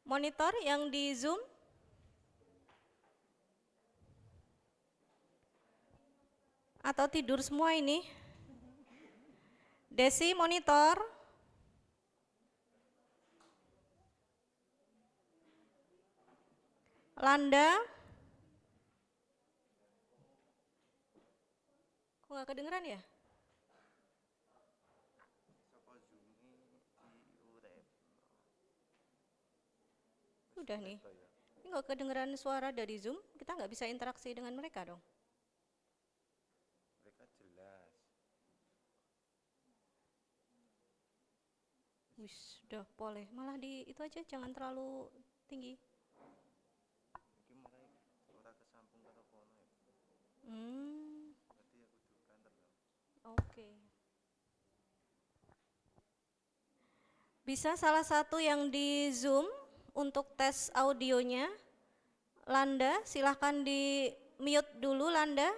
monitor yang di Zoom? Atau tidur semua ini? Desi monitor? Landa? Kok nggak kedengeran ya? Udah nih. Ini nggak kedengeran suara dari Zoom, kita nggak bisa interaksi dengan mereka dong. Mereka jelas. Wis, udah boleh. Malah di itu aja, jangan terlalu tinggi. Iki mulai ora kesampung karo kono ya. Berarti aku kudu banter dong. Oke. Bisa salah satu yang di Zoom untuk tes audionya. Landa, silahkan di mute dulu Landa.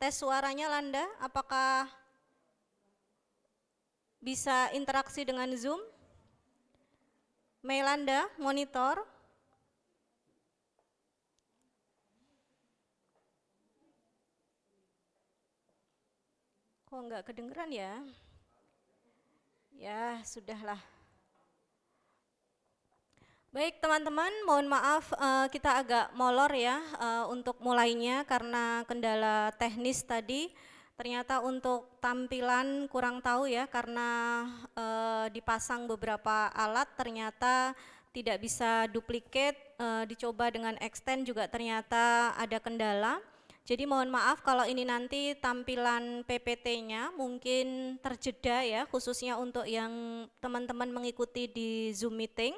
Tes suaranya Landa, apakah bisa interaksi dengan Zoom? Melanda, monitor. Kok nggak kedengeran ya? Ya, sudahlah. Baik teman-teman, mohon maaf kita agak molor ya untuk mulainya karena kendala teknis tadi. Ternyata untuk tampilan kurang tahu ya karena dipasang beberapa alat ternyata tidak bisa duplicate, dicoba dengan extend juga ternyata ada kendala. Jadi mohon maaf kalau ini nanti tampilan PPT-nya mungkin terjeda ya khususnya untuk yang teman-teman mengikuti di Zoom meeting.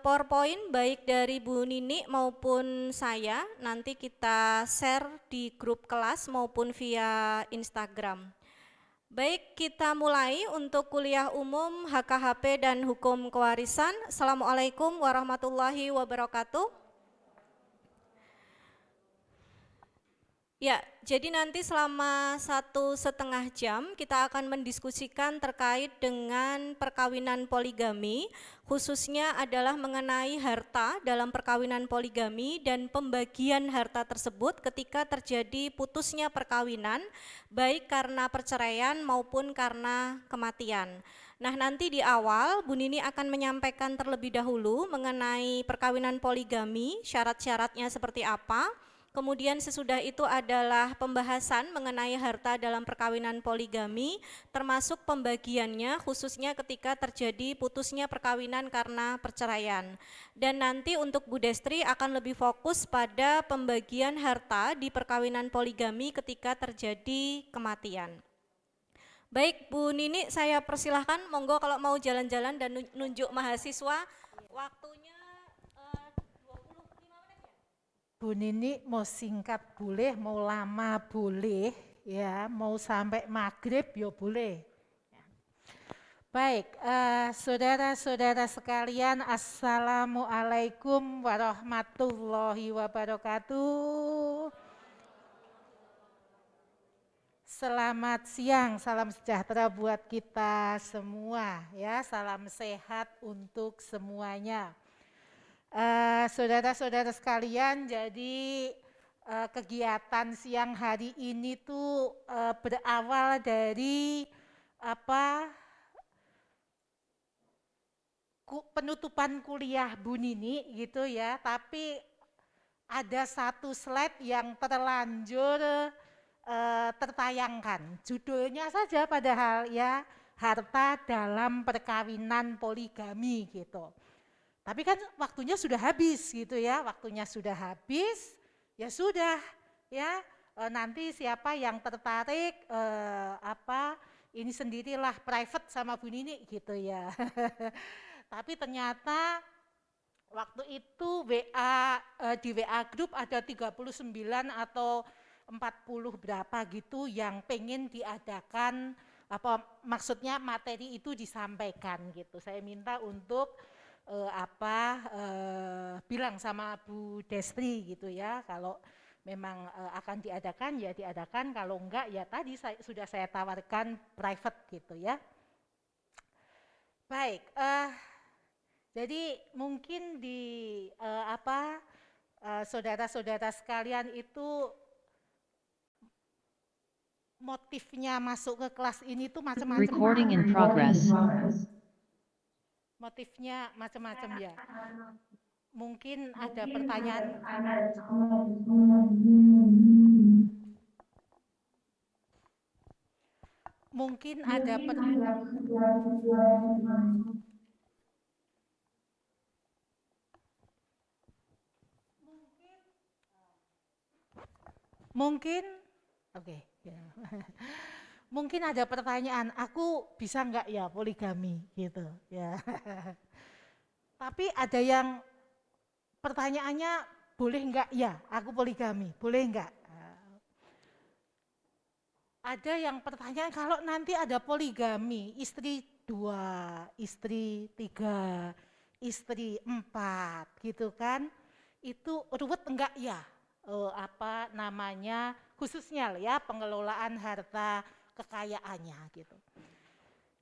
PowerPoint baik dari Bu Nini maupun saya nanti kita share di grup kelas maupun via Instagram. Baik, kita mulai untuk kuliah umum HKHP dan Hukum Kewarisan. Assalamualaikum warahmatullahi wabarakatuh. Ya, jadi nanti selama 1,5 jam kita akan mendiskusikan terkait dengan perkawinan poligami, khususnya adalah mengenai harta dalam perkawinan poligami dan pembagian harta tersebut ketika terjadi putusnya perkawinan, baik karena perceraian maupun karena kematian. Nah, nanti di awal Bu Nini akan menyampaikan terlebih dahulu mengenai perkawinan poligami, syarat-syaratnya seperti apa. Kemudian sesudah itu adalah pembahasan mengenai harta dalam perkawinan poligami, termasuk pembagiannya khususnya ketika terjadi putusnya perkawinan karena perceraian. Dan nanti untuk Bu Destri akan lebih fokus pada pembagian harta di perkawinan poligami ketika terjadi kematian. Baik Bu Nini, saya persilahkan, monggo kalau mau jalan-jalan dan nunjuk mahasiswa, waktunya 25 menit ya? Bu Nini mau singkat boleh, mau lama boleh, ya, mau sampai maghrib ya boleh. Baik, saudara-saudara sekalian, Assalamualaikum warahmatullahi wabarakatuh. Selamat siang, salam sejahtera buat kita semua, ya, salam sehat untuk semuanya. Saudara-saudara sekalian, jadi kegiatan siang hari ini tuh berawal dari penutupan kuliah Bu Nini gitu ya, tapi ada satu slide yang terlanjur tertayangkan. Judulnya saja padahal ya, harta dalam perkawinan poligami gitu. Tapi kan waktunya sudah habis gitu ya, waktunya sudah habis, ya sudah ya, nanti siapa yang tertarik ini sendirilah private sama Bu Nini gitu ya. Tapi ternyata waktu itu di WA grup ada 39 atau 40 berapa gitu yang pengen diadakan, maksudnya materi itu disampaikan gitu. Saya minta untuk bilang sama Bu Destri gitu ya, kalau memang akan diadakan ya diadakan, kalau enggak ya tadi sudah saya tawarkan private gitu ya. Baik, Jadi mungkin di saudara-saudara sekalian itu motifnya masuk ke kelas ini tuh macam-macam. Recording in progress. Motifnya macam-macam ya. Mungkin ada pertanyaan. Mungkin ada mungkin oke, ya. Mungkin ada pertanyaan, aku bisa nggak ya poligami gitu ya. Tapi ada yang pertanyaannya boleh nggak ya aku poligami, boleh nggak? Ada yang pertanyaan kalau nanti ada poligami, istri 2, istri 3, istri 4 gitu kan, itu ruwet enggak ya? Khususnya ya pengelolaan harta kekayaannya gitu.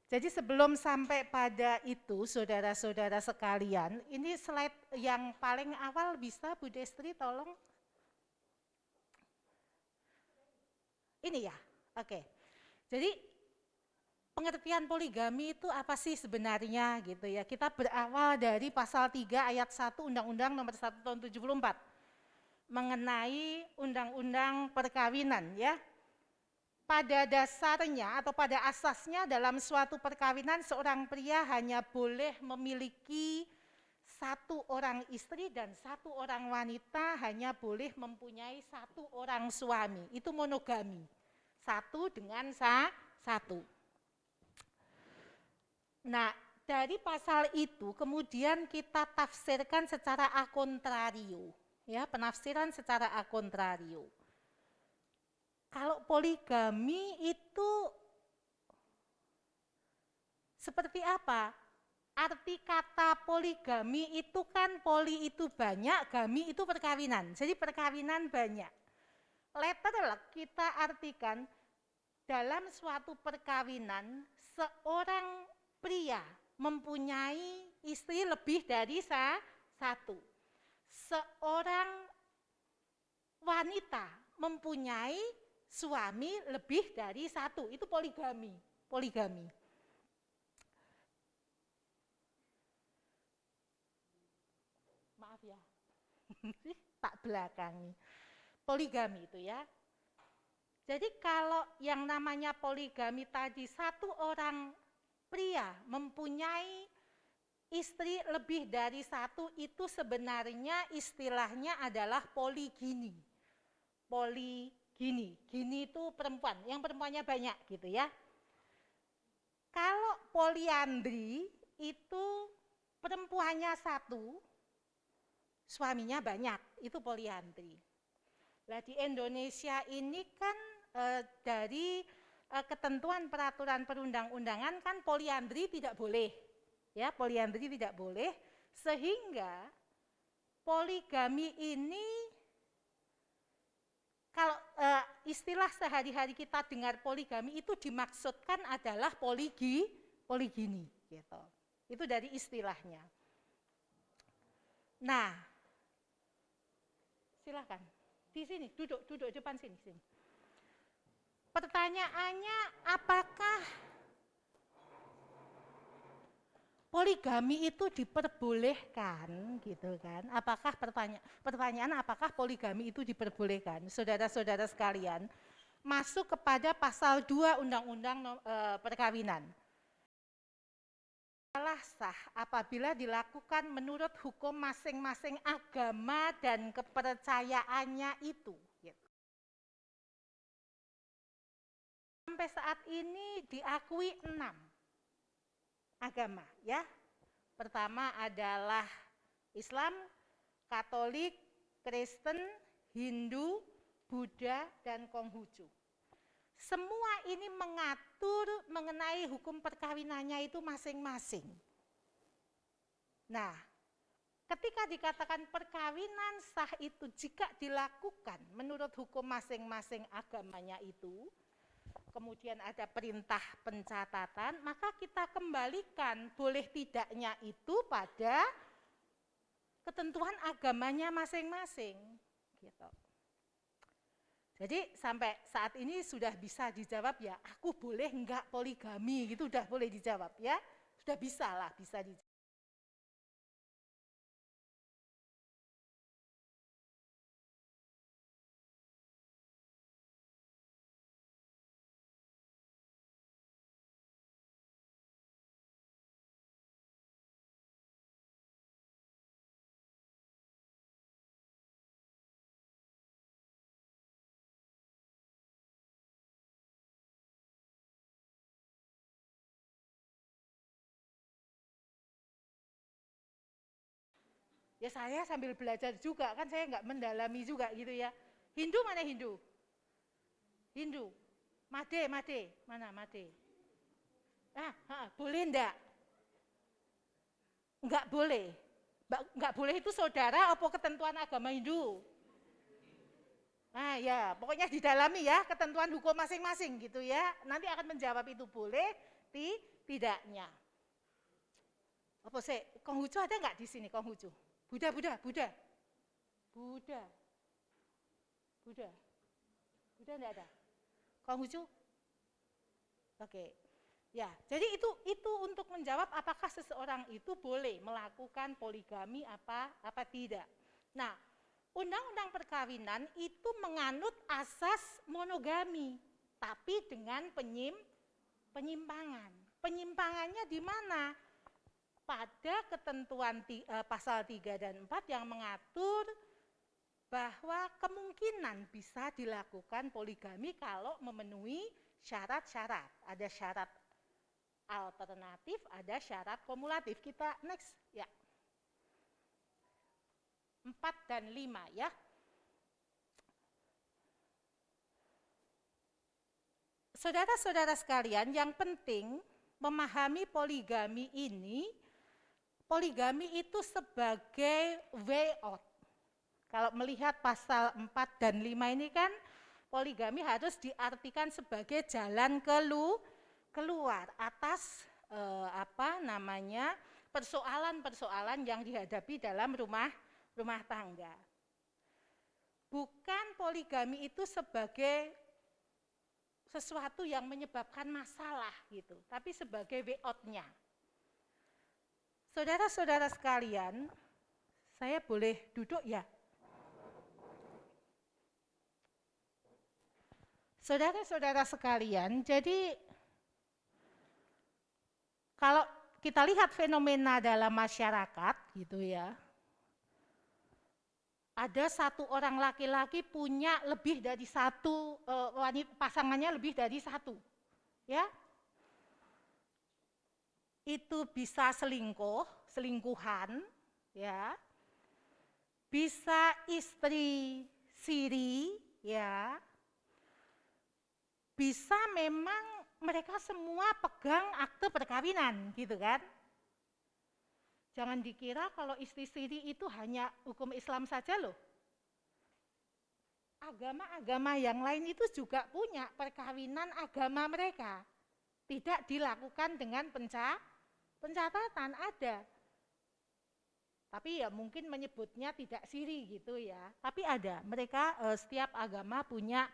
Jadi sebelum sampai pada itu saudara-saudara sekalian, ini slide yang paling awal bisa Bu Destri tolong. Ini ya, oke. Jadi pengertian poligami itu apa sih sebenarnya gitu ya. Kita berawal dari pasal 3 ayat 1 Undang-Undang nomor 1 tahun 74 mengenai undang-undang perkawinan ya. Pada dasarnya atau pada asasnya dalam suatu perkawinan seorang pria hanya boleh memiliki 1 orang istri dan 1 orang wanita hanya boleh mempunyai 1 orang suami. Itu monogami. 1 dengan 1. Nah, dari pasal itu kemudian kita tafsirkan secara a contrario. Ya, penafsiran secara a contrario. Kalau poligami itu seperti apa? Arti kata poligami itu kan poli itu banyak, gami itu perkawinan. Jadi perkawinan banyak. Literal kita artikan dalam suatu perkawinan seorang pria mempunyai istri lebih dari 1. Seorang wanita mempunyai suami lebih dari 1, itu poligami. Maaf ya, tak belakangi. Poligami itu ya. Jadi kalau yang namanya poligami tadi 1 orang pria mempunyai istri lebih dari 1 itu sebenarnya istilahnya adalah poligini. Gini itu perempuan, yang perempuannya banyak gitu ya. Kalau poliandri itu perempuannya 1, suaminya banyak, itu poliandri. Nah di Indonesia ini kan dari ketentuan peraturan perundang-undangan kan poliandri tidak boleh. Ya, poliandri tidak boleh, sehingga poligami ini kalau istilah sehari-hari kita dengar poligami itu dimaksudkan adalah poligini gitu. Itu dari istilahnya. Nah, silakan. Di sini, duduk depan sini. Pertanyaannya, apakah poligami itu diperbolehkan gitu kan? Apakah pertanyaan apakah poligami itu diperbolehkan? Saudara-saudara sekalian, masuk kepada pasal 2 Undang-Undang Perkawinan. Adalah sah apabila dilakukan menurut hukum masing-masing agama dan kepercayaannya itu. Gitu. Sampai saat ini diakui 6 agama ya. Pertama adalah Islam, Katolik, Kristen, Hindu, Buddha, dan Konghucu. Semua ini mengatur mengenai hukum perkawinannya itu masing-masing. Nah, ketika dikatakan perkawinan sah itu jika dilakukan menurut hukum masing-masing agamanya itu, kemudian ada perintah pencatatan, maka kita kembalikan boleh tidaknya itu pada ketentuan agamanya masing-masing. Gitu. Jadi sampai saat ini sudah bisa dijawab ya, aku boleh enggak poligami gitu, udah boleh dijawab ya, sudah bisa lah, bisa dijawab. Ya saya sambil belajar juga, kan saya nggak mendalami juga gitu ya. Hindu mana Hindu? Hindu. Made, mana Made? Boleh enggak? Enggak boleh. Enggak boleh itu saudara apa ketentuan agama Hindu? Nah ya, pokoknya didalami ya ketentuan hukum masing-masing gitu ya. Nanti akan menjawab itu boleh, tidaknya. Apa sih? Konghucu ada nggak di sini Konghucu? Buddha enggak ada. Konghucu? Oke. Ya, jadi itu untuk menjawab apakah seseorang itu boleh melakukan poligami apa tidak. Nah, Undang-Undang Perkawinan itu menganut asas monogami, tapi dengan penyimpangan. Penyimpangannya di mana? Pada ketentuan pasal 3 dan 4 yang mengatur bahwa kemungkinan bisa dilakukan poligami kalau memenuhi syarat-syarat. Ada syarat alternatif, ada syarat kumulatif. Kita next ya. 4 dan 5 ya. Saudara-saudara sekalian, yang penting memahami poligami ini, poligami itu sebagai way out. Kalau melihat pasal 4 dan 5 ini kan poligami harus diartikan sebagai jalan keluar atas persoalan-persoalan yang dihadapi dalam rumah tangga. Bukan poligami itu sebagai sesuatu yang menyebabkan masalah gitu, tapi sebagai way out-nya. Saudara-saudara sekalian, saya boleh duduk ya? Saudara-saudara sekalian, jadi kalau kita lihat fenomena dalam masyarakat gitu ya, ada satu orang laki-laki punya lebih dari satu, pasangannya lebih dari satu, ya. Itu bisa selingkuhan, ya, bisa istri siri, ya, bisa memang mereka semua pegang akte perkawinan, gitu kan? Jangan dikira kalau istri siri itu hanya hukum Islam saja loh. Agama-agama yang lain itu juga punya perkawinan agama mereka. Tidak dilakukan dengan pencatatan, ada. Tapi ya mungkin menyebutnya tidak siri gitu ya. Tapi ada, mereka setiap agama punya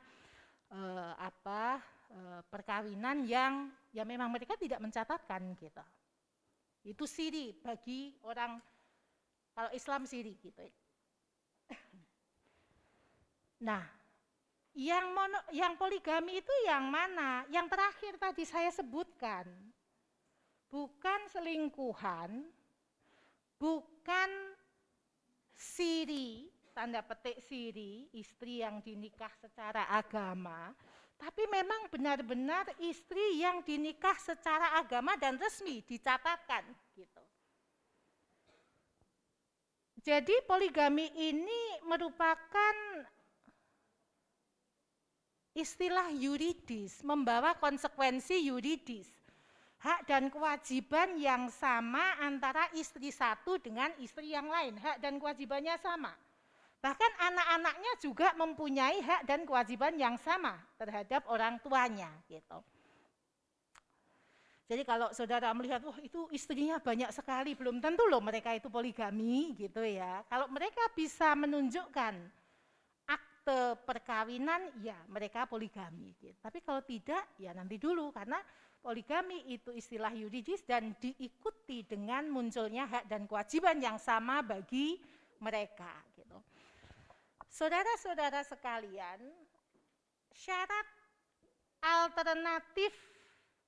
perkawinan yang ya memang mereka tidak mencatatkan gitu. Itu siri bagi orang, kalau Islam siri gitu. Nah, yang poligami itu yang mana? Yang terakhir tadi saya sebutkan. Bukan selingkuhan, bukan siri, tanda petik siri, istri yang dinikah secara agama, tapi memang benar-benar istri yang dinikah secara agama dan resmi, dicatatkan gitu. Jadi poligami ini merupakan istilah yuridis, membawa konsekuensi yuridis. Hak dan kewajiban yang sama antara istri satu dengan istri yang lain, hak dan kewajibannya sama. Bahkan anak-anaknya juga mempunyai hak dan kewajiban yang sama terhadap orang tuanya gitu. Jadi kalau saudara melihat, wah itu istrinya banyak sekali, belum tentu loh mereka itu poligami gitu ya. Kalau mereka bisa menunjukkan akte perkawinan, ya mereka poligami. Gitu. Tapi kalau tidak, ya nanti dulu karena poligami itu istilah yuridis dan diikuti dengan munculnya hak dan kewajiban yang sama bagi mereka. Gitu. Saudara-saudara sekalian, syarat alternatif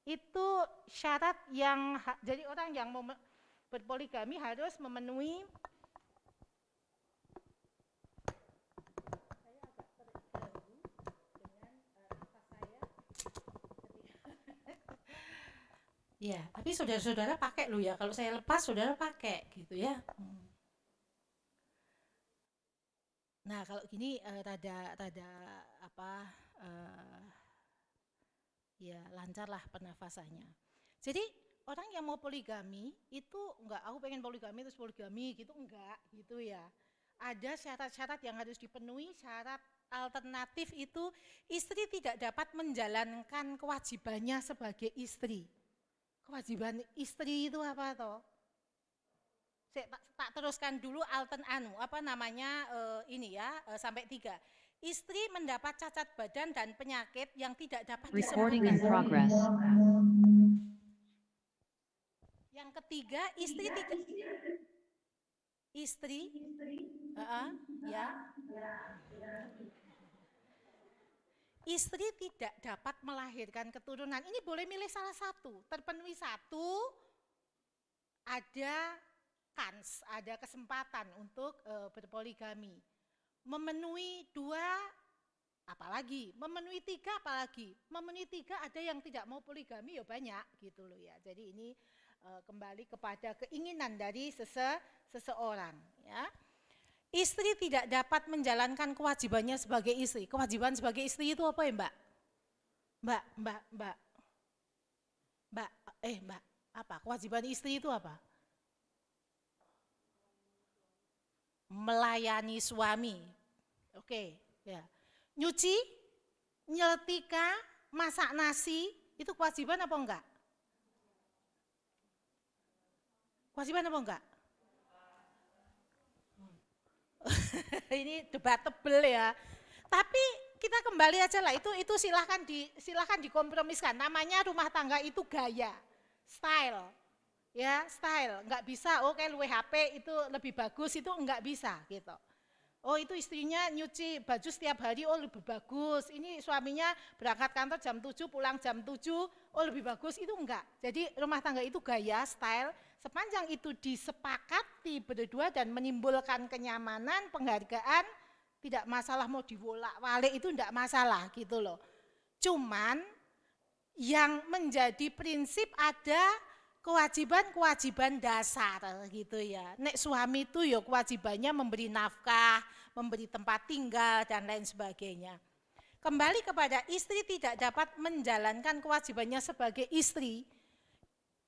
itu syarat yang, jadi orang yang mau berpoligami harus memenuhi ya, tapi saudara-saudara pakai loh ya, kalau saya lepas saudara pakai gitu ya. Nah kalau gini rada apa ya lancar lah pernafasannya. Jadi orang yang mau poligami itu enggak, aku pengen poligami terus poligami gitu, enggak gitu ya. Ada syarat-syarat yang harus dipenuhi. Syarat alternatif itu istri tidak dapat menjalankan kewajibannya sebagai istri. Kewajiban istri itu apa toh? Saya tak teruskan dulu ini ya sampai 3. Istri mendapat cacat badan dan penyakit yang tidak dapat Recording in disembuhkan. progress. Yang ketiga, istri tidak dapat melahirkan keturunan. Ini boleh milih salah satu, terpenuhi satu, ada kans, ada kesempatan untuk berpoligami. Memenuhi 2, apalagi, memenuhi 3 apalagi, memenuhi 3 ada yang tidak mau poligami ya banyak gitu loh ya. Jadi ini kembali kepada keinginan dari seseorang ya. Istri tidak dapat menjalankan kewajibannya sebagai istri. Kewajiban sebagai istri itu apa ya Mbak? Mbak, apa? Kewajiban istri itu apa? Melayani suami. Oke, ya. Nyuci, nyetrika, masak nasi, itu kewajiban apa enggak? Kewajiban apa enggak? Ini debatable ya. Tapi kita kembali aja lah, itu silahkan dikompromiskan. Namanya rumah tangga itu gaya, style. Ya, style, enggak bisa, kayak luwe HP itu lebih bagus, itu enggak bisa gitu. Oh itu istrinya nyuci baju setiap hari, lebih bagus. Ini suaminya berangkat kantor jam 7, pulang jam 7, lebih bagus, itu enggak. Jadi rumah tangga itu gaya, style, sepanjang itu disepakati berdua dan menimbulkan kenyamanan, penghargaan, tidak masalah mau diwolak-walik itu enggak masalah gitu loh. Cuman yang menjadi prinsip ada kewajiban-kewajiban dasar gitu ya. Nek suami itu ya kewajibannya memberi nafkah, memberi tempat tinggal dan lain sebagainya. Kembali kepada istri tidak dapat menjalankan kewajibannya sebagai istri.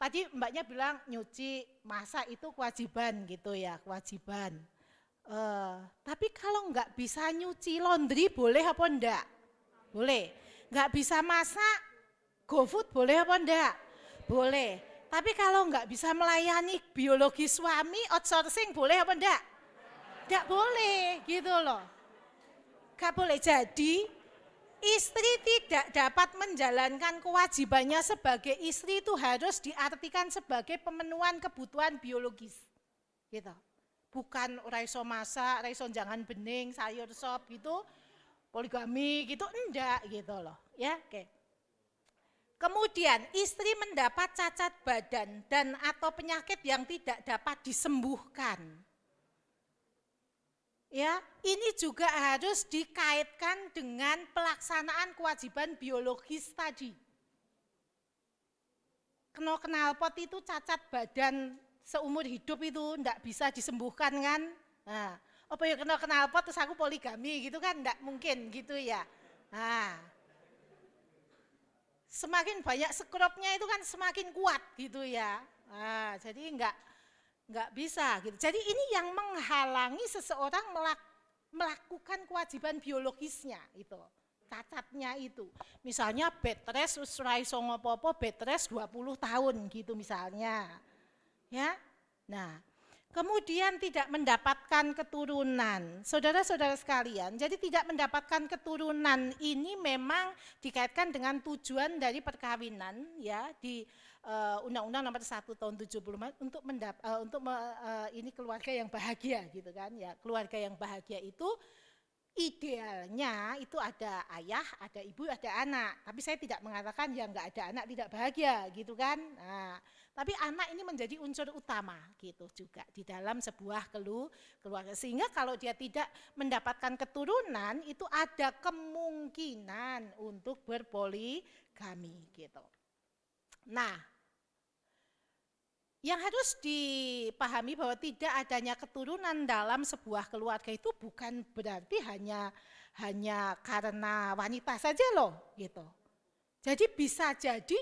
Tadi mbaknya bilang nyuci, masak itu kewajiban gitu ya, kewajiban. Tapi kalau enggak bisa nyuci laundry boleh apa enggak? Boleh. Enggak bisa masak, GoFood boleh apa enggak? Boleh. Tapi kalau enggak bisa melayani biologi suami, outsourcing boleh apa enggak? Enggak boleh gitu loh. Enggak boleh. Jadi istri tidak dapat menjalankan kewajibannya sebagai istri itu harus diartikan sebagai pemenuhan kebutuhan biologis. Gitu. Bukan raiso masak, raiso jangan bening, sayur sop gitu, poligami gitu, enggak gitu loh. Ya, oke. Kemudian istri mendapat cacat badan dan atau penyakit yang tidak dapat disembuhkan. Ya, ini juga harus dikaitkan dengan pelaksanaan kewajiban biologis tadi. Knalpot itu cacat badan seumur hidup itu enggak bisa disembuhkan kan? Nah, apa ya knalpot terus aku poligami gitu kan enggak mungkin gitu ya. Nah, semakin banyak skrupnya itu kan semakin kuat gitu ya. Nah, jadi enggak bisa gitu. Jadi ini yang menghalangi seseorang melakukan kewajiban biologisnya itu. Cacatnya itu. Misalnya bed rest wis ora iso ngopo-opo, bed rest 20 tahun gitu misalnya. Ya. Nah, kemudian tidak mendapatkan keturunan. Saudara-saudara sekalian, jadi tidak mendapatkan keturunan ini memang dikaitkan dengan tujuan dari perkawinan ya di Undang-Undang Nomor 1 Tahun 74 untuk ini keluarga yang bahagia gitu kan ya. Keluarga yang bahagia itu idealnya itu ada ayah, ada ibu, ada anak. Tapi saya tidak mengatakan yang enggak ada anak tidak bahagia gitu kan. Nah, tapi anak ini menjadi unsur utama gitu juga di dalam sebuah keluarga. Sehingga kalau dia tidak mendapatkan keturunan itu ada kemungkinan untuk berpoligami gitu. Nah, yang harus dipahami bahwa tidak adanya keturunan dalam sebuah keluarga itu bukan berarti hanya karena wanita saja loh gitu. Jadi bisa jadi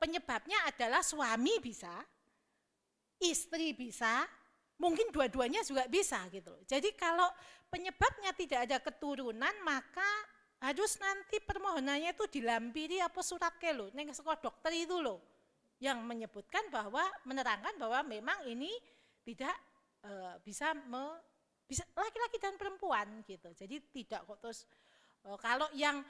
penyebabnya adalah suami bisa, istri bisa, mungkin dua-duanya juga bisa gitu. Jadi kalau penyebabnya tidak ada keturunan maka harus nanti permohonannya itu dilampiri apa surat ke lo, neng sekolah dokter itu loh. Yang menyebutkan bahwa menerangkan bahwa memang ini tidak bisa laki-laki dan perempuan gitu. Jadi tidak kok terus kalau yang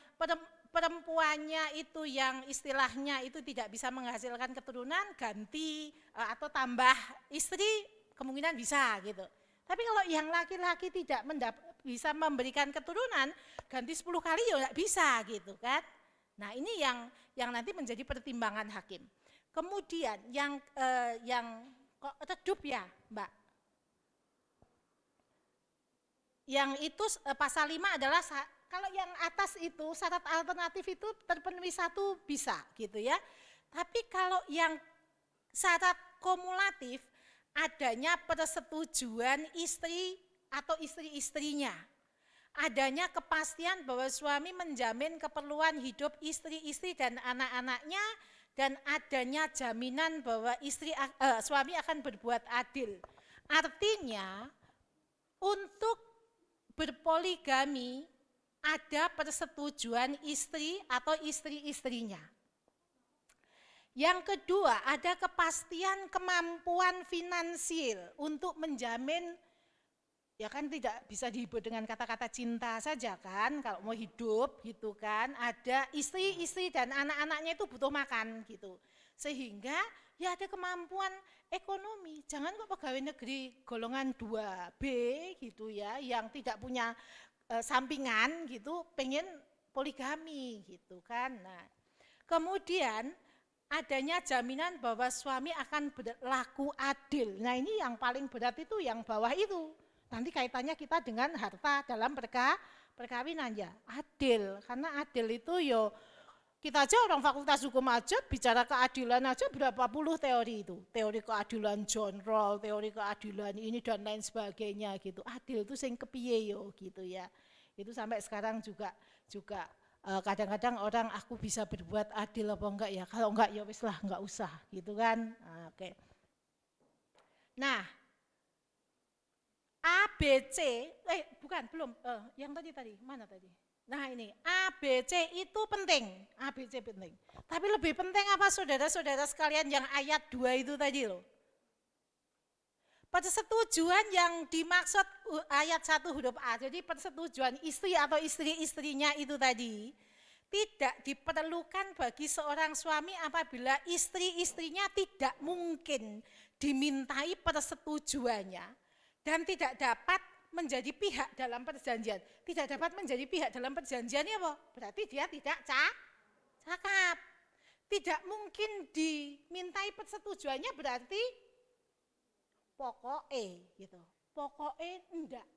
perempuannya itu yang istilahnya itu tidak bisa menghasilkan keturunan ganti atau tambah istri kemungkinan bisa gitu. Tapi kalau yang laki-laki tidak bisa memberikan keturunan ganti 10 kali ya tidak bisa gitu kan. Nah, ini yang nanti menjadi pertimbangan hakim. Kemudian yang kok redup ya, Mbak. Yang itu pasal 5 adalah kalau yang atas itu syarat alternatif itu terpenuhi satu bisa gitu ya. Tapi kalau yang syarat kumulatif adanya persetujuan istri atau istri-istrinya. Adanya kepastian bahwa suami menjamin keperluan hidup istri-istri dan anak-anaknya dan adanya jaminan bahwa suami akan berbuat adil. Artinya untuk berpoligami ada persetujuan istri atau istri-istrinya. Yang kedua, ada kepastian kemampuan finansial untuk menjamin, ya kan tidak bisa dihibur dengan kata-kata cinta saja kan, kalau mau hidup gitu kan, ada istri-istri dan anak-anaknya itu butuh makan gitu. Sehingga ya ada kemampuan ekonomi, jangan kok pegawai negeri golongan 2B gitu ya, yang tidak punya sampingan gitu, pengen poligami gitu kan. Nah, kemudian adanya jaminan bahwa suami akan berlaku adil. Nah, ini yang paling berat itu yang bawah itu. Nanti kaitannya kita dengan harta dalam perkawinan ya, adil. Karena adil itu yo kita aja orang fakultas hukum aja bicara keadilan aja berapa puluh teori itu. Teori keadilan John Rawls, teori keadilan ini dan lain sebagainya gitu. Adil itu sing kepiye yo gitu ya. Itu sampai sekarang juga kadang-kadang orang aku bisa berbuat adil apa enggak ya, kalau enggak ya wis lah enggak usah gitu kan. Oke. Nah, A, B, C, belum, yang tadi, mana tadi? Nah ini, A, B, C itu penting, A, B, C penting. Tapi lebih penting apa saudara-saudara sekalian yang ayat 2 itu tadi loh. Persetujuan yang dimaksud ayat 1 huruf A, jadi persetujuan istri atau istri-istrinya itu tadi tidak diperlukan bagi seorang suami apabila istri-istrinya tidak mungkin dimintai persetujuannya dan tidak dapat menjadi pihak dalam perjanjian. Tidak dapat menjadi pihak dalam perjanjian ya apa? Berarti dia tidak cakap. Tidak mungkin dimintai persetujuannya berarti pokoknya gitu. Pokoknya enggak.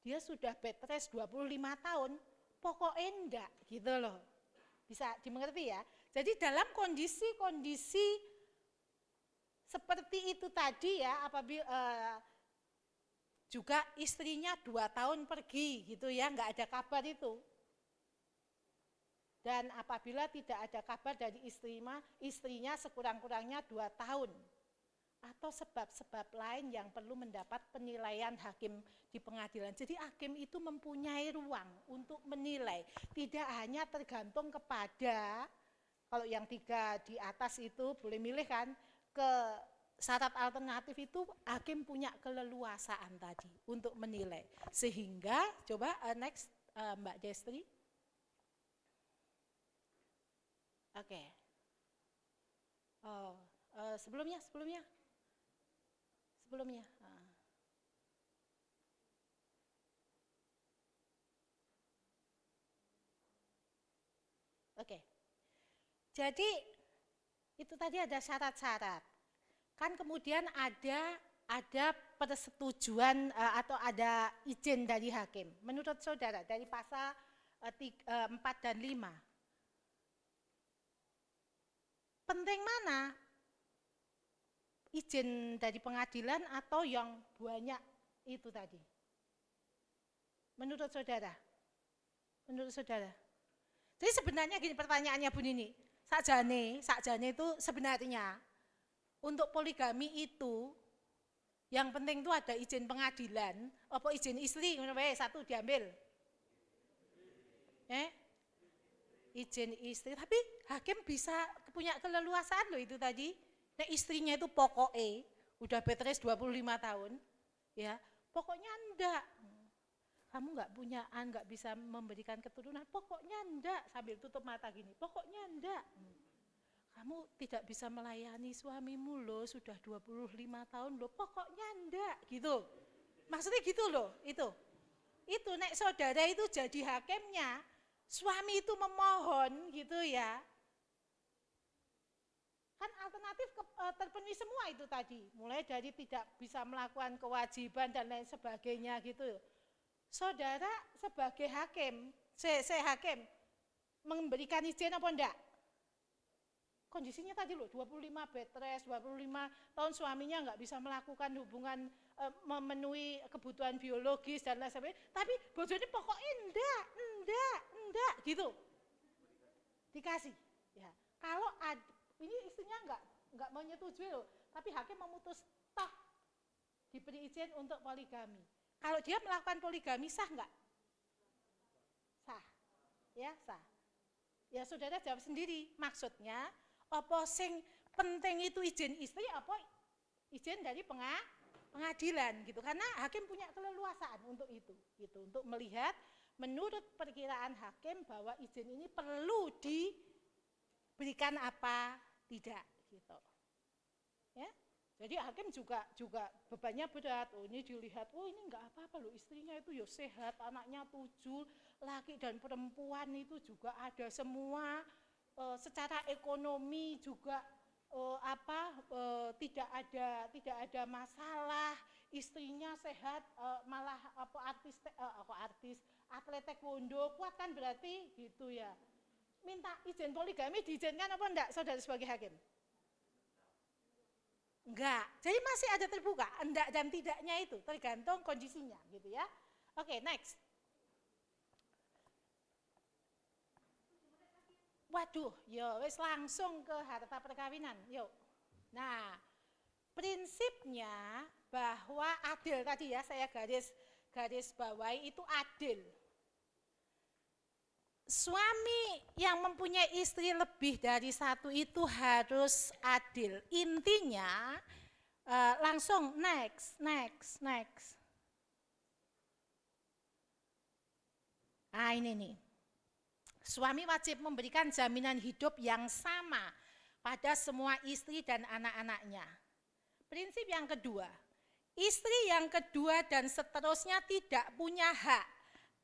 Dia sudah bed rest 25 tahun, pokoknya enggak gitu loh. Bisa dimengerti ya. Jadi dalam kondisi-kondisi seperti itu tadi ya, apabila juga istrinya 2 tahun pergi gitu ya, enggak ada kabar itu. Dan apabila tidak ada kabar dari istrinya sekurang-kurangnya 2 tahun. Atau atau sebab-sebab lain yang perlu mendapat penilaian hakim di pengadilan. Jadi hakim itu mempunyai ruang untuk menilai, tidak hanya tergantung kepada, kalau yang 3 di atas itu boleh milih kan, ke syarat alternatif itu hakim punya keleluasaan tadi untuk menilai. Sehingga, coba next Mbak Destri. Oke. Oh, sebelumnya. Oke. Jadi itu tadi ada syarat-syarat. Kan kemudian ada persetujuan atau ada izin dari hakim. Menurut saudara dari pasal 4 dan 5. Penting mana? Izin dari pengadilan atau yang banyak itu tadi? Menurut saudara? Jadi sebenarnya gini pertanyaannya Bu Nini. Sakjane itu sebenarnya untuk poligami itu yang penting itu ada izin pengadilan, apa izin istri, satu diambil. Izin istri, tapi hakim bisa punya keleluasaan loh itu tadi. Nah istrinya itu pokoknya udah bed rest 25 tahun, ya pokoknya enggak. Kamu nggak bisa memberikan keturunan, pokoknya enggak, sambil tutup mata gini, pokoknya enggak. Kamu tidak bisa melayani suamimu loh, sudah 25 tahun loh, pokoknya enggak, gitu. Maksudnya gitu loh, itu nek saudara itu jadi hakimnya, suami itu memohon gitu ya, kan alternatif terpenuhi semua itu tadi, mulai dari tidak bisa melakukan kewajiban dan lain sebagainya gitu. Saudara sebagai hakim, saya hakim, memberikan izin apa enggak? Kondisinya tadi loh, 25 bed rest, 25 tahun suaminya enggak bisa melakukan hubungan, memenuhi kebutuhan biologis dan lain sebagainya, tapi bojone pokoknya enggak gitu. Dikasih. Ya. Kalau ini istrinya enggak menyetujui loh, tapi hakim memutus toh diberi izin untuk poligami. Kalau dia melakukan poligami sah enggak? Sah. Ya, sah. Ya saudara jawab sendiri, maksudnya apa sing penting itu izin istri apa izin dari pengadilan gitu, karena hakim punya keleluasaan untuk itu gitu, untuk melihat menurut perkiraan hakim bahwa izin ini perlu diberikan apa tidak gitu. Ya. Jadi hakim juga bebannya berat. Oh ini dilihat, oh ini enggak apa-apa loh, istrinya itu ya sehat, anaknya 7, laki dan perempuan itu juga ada semua, secara ekonomi juga tidak ada masalah, istrinya sehat, malah atlet taekwondo kuat kan berarti gitu ya. Minta izin poligami diizinkan apa enggak saudara sebagai hakim? Enggak, jadi masih ada terbuka, enggak dan tidaknya itu tergantung kondisinya gitu ya. Oke, next. Waduh, yo wis langsung ke harta perkawinan, yuk. Nah, prinsipnya bahwa adil tadi ya, saya garis bawahi itu adil. Suami yang mempunyai istri lebih dari satu itu harus adil. Intinya langsung next. Nah ini nih, suami wajib memberikan jaminan hidup yang sama pada semua istri dan anak-anaknya. Prinsip yang kedua, istri yang kedua dan seterusnya tidak punya hak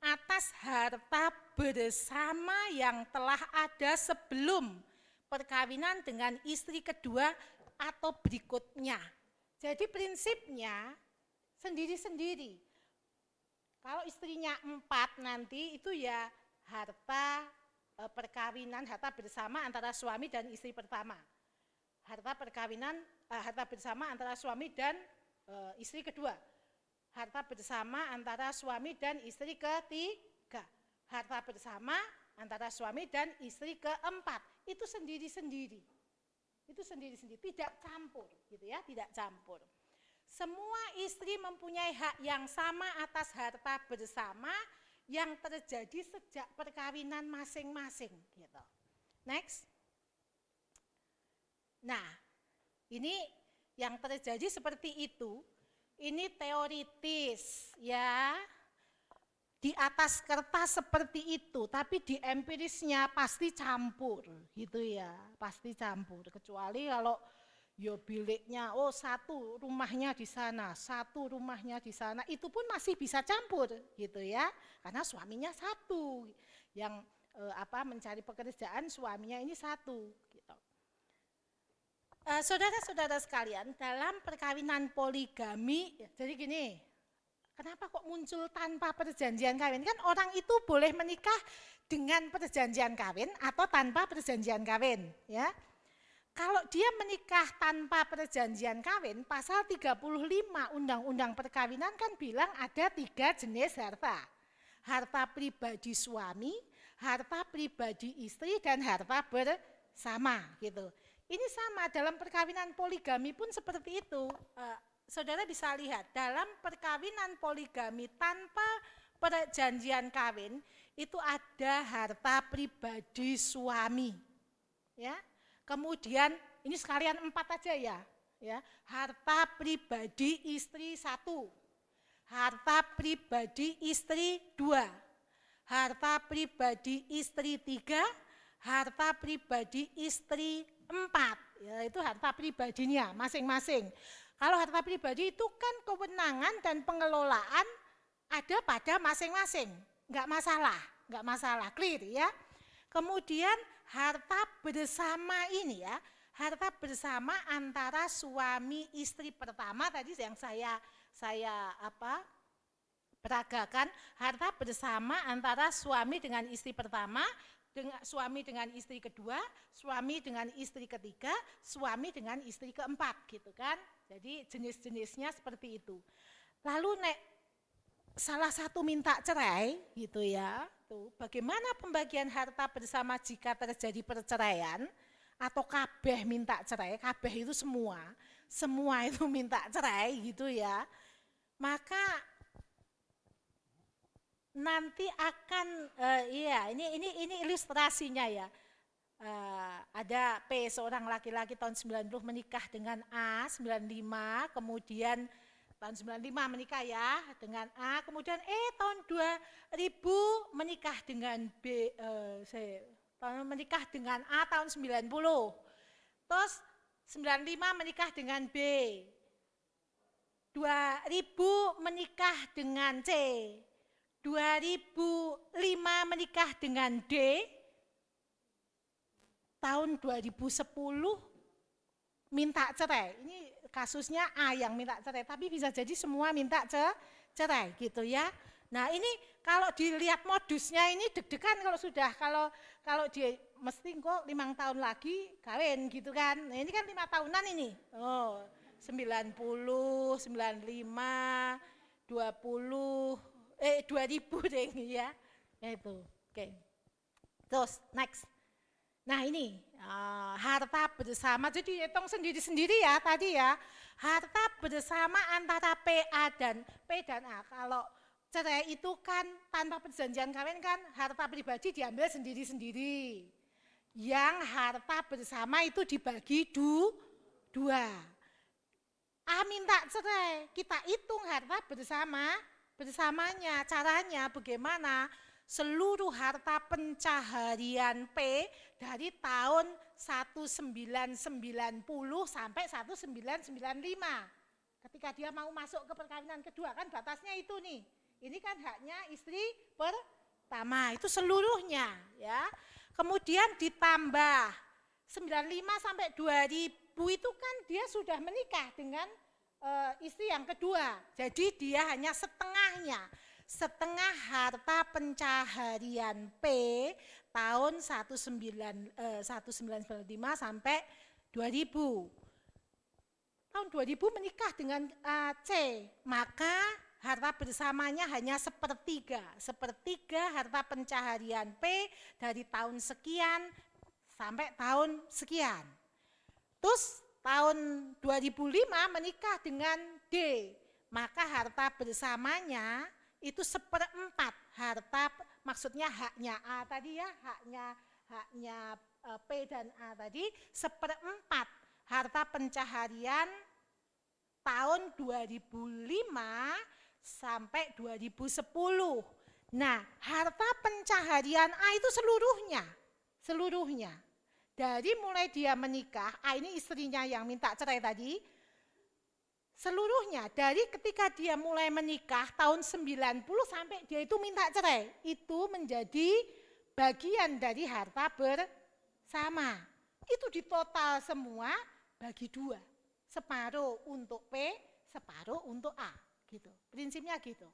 atas harta bersama yang telah ada sebelum perkawinan dengan istri kedua atau berikutnya. Jadi prinsipnya sendiri-sendiri. Kalau istrinya 4 nanti itu ya harta perkawinan, harta bersama antara suami dan istri pertama. Harta perkawinan, harta bersama antara suami dan istri kedua. Harta bersama antara suami dan istri ketiga. Harta bersama antara suami dan istri keempat. Itu sendiri-sendiri. Itu sendiri-sendiri, tidak campur gitu ya, tidak campur. Semua istri mempunyai hak yang sama atas harta bersama yang terjadi sejak perkawinan masing-masing gitu. Next. Nah, ini yang terjadi seperti itu. Ini teoritis ya. Di atas kertas seperti itu, tapi di empirisnya pasti campur gitu ya, pasti campur. Kecuali kalau yo biliknya, oh satu rumahnya di sana, satu rumahnya di sana, itu pun masih bisa campur gitu ya, karena suaminya satu, yang mencari pekerjaan suaminya ini satu. Gitu. Saudara-saudara sekalian, dalam perkawinan poligami, jadi gini. Kenapa kok muncul tanpa perjanjian kawin? Kan orang itu boleh menikah dengan perjanjian kawin atau tanpa perjanjian kawin, ya. Kalau dia menikah tanpa perjanjian kawin, pasal 35 Undang-Undang Perkawinan kan bilang ada 3 jenis harta. Harta pribadi suami, harta pribadi istri, dan harta bersama gitu. Ini sama dalam perkawinan poligami pun seperti itu. Saudara bisa lihat dalam perkawinan poligami tanpa perjanjian kawin itu ada harta pribadi suami, ya. Kemudian ini sekalian 4 aja ya. Harta pribadi istri 1, harta pribadi istri 2, harta pribadi istri 3, harta pribadi istri 4. Ya, itu harta pribadinya masing-masing. Kalau harta pribadi itu kan kewenangan dan pengelolaan ada pada masing-masing, nggak masalah, clear ya. Kemudian harta bersama ini ya, harta bersama antara suami istri pertama tadi yang saya peragakan, harta bersama antara suami dengan istri pertama, suami dengan istri kedua, suami dengan istri ketiga, suami dengan istri keempat gitu kan. Jadi jenis-jenisnya seperti itu. Lalu salah satu minta cerai gitu ya. Tuh, bagaimana pembagian harta bersama jika terjadi perceraian atau kabeh minta cerai, kabeh itu semua itu minta cerai gitu ya. Maka nanti akan ini ilustrasinya ya. Ada P, seorang laki-laki tahun 90 menikah dengan A 95, kemudian tahun 95 menikah ya dengan A, kemudian tahun 2000 menikah dengan B, menikah dengan A tahun 90. Terus 95 menikah dengan B. 2000 menikah dengan C. 2005 menikah dengan D. Tahun 2010 minta cerai. Ini kasusnya A yang minta cerai, tapi bisa jadi semua minta cerai gitu ya. Nah, ini kalau dilihat modusnya ini deg-degan kalau dia mesti kok 5 tahun lagi kawin gitu kan. Nah, ini kan 5 tahunan ini. 90, 95, 2000 deh ya. Itu. Oke. Terus next. Nah ini harta bersama, jadi hitung sendiri-sendiri ya tadi ya. Harta bersama antara PA dan P dan A. Kalau cerai itu kan tanpa perjanjian kawin kan harta pribadi diambil sendiri-sendiri. Yang harta bersama itu dibagi 2. A minta cerai, kita hitung harta bersamanya. Caranya bagaimana? Seluruh harta pencaharian P dari tahun 1990 sampai 1995. Ketika dia mau masuk ke perkawinan kedua kan batasnya itu nih. Ini kan haknya istri pertama, itu seluruhnya ya. Kemudian ditambah 95 sampai 2000 itu kan dia sudah menikah dengan istri yang kedua. Jadi dia hanya setengah harta pencaharian P tahun 1995 sampai 2000. Tahun 2000 menikah dengan C, maka harta bersamanya hanya sepertiga harta pencaharian P dari tahun sekian sampai tahun sekian. Terus tahun 2005 menikah dengan D, maka harta bersamanya itu 1/4 harta, maksudnya haknya A tadi ya, haknya P dan A tadi 1/4 harta pencaharian tahun 2005 sampai 2010. Nah, harta pencaharian A itu seluruhnya. Dari mulai dia menikah, A ini istrinya yang minta cerai tadi, seluruhnya dari ketika dia mulai menikah tahun 90 sampai dia itu minta cerai, itu menjadi bagian dari harta bersama. Itu ditotal semua bagi 2. Separuh untuk P, separuh untuk A, gitu. Prinsipnya gitu.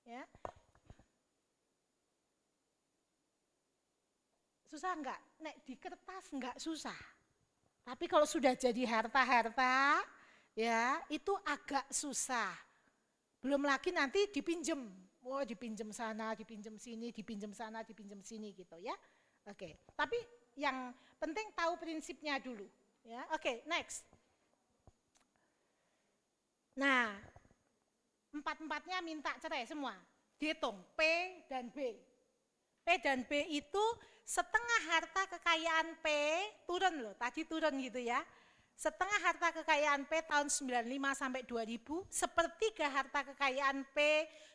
Ya. Susah enggak? Nek di kertas enggak susah. Tapi kalau sudah jadi harta-harta, ya itu agak susah. Belum lagi nanti dipinjem. Oh, dipinjem sana, dipinjem sini, dipinjem sana, dipinjem sini gitu ya. Oke. Tapi yang penting tahu prinsipnya dulu, ya. Oke, next. Nah, 4-4-nya minta cerai semua. Dihitung P dan B. P dan B itu setengah harta kekayaan P, turun loh, tadi turun gitu ya. Setengah harta kekayaan P tahun 95 sampai 2000, sepertiga harta kekayaan P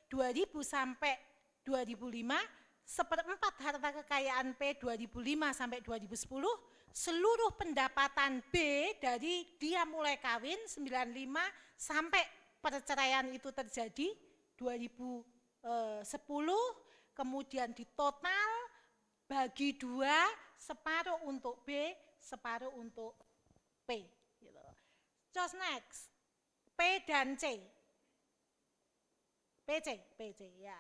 2000 sampai 2005, 1/4 harta kekayaan P 2005 sampai 2010, seluruh pendapatan B dari dia mulai kawin 95 sampai perceraian itu terjadi 2010, kemudian ditotal bagi 2, separuh untuk B, separuh untuk P. Gitu. Just next, P dan C. PC ya.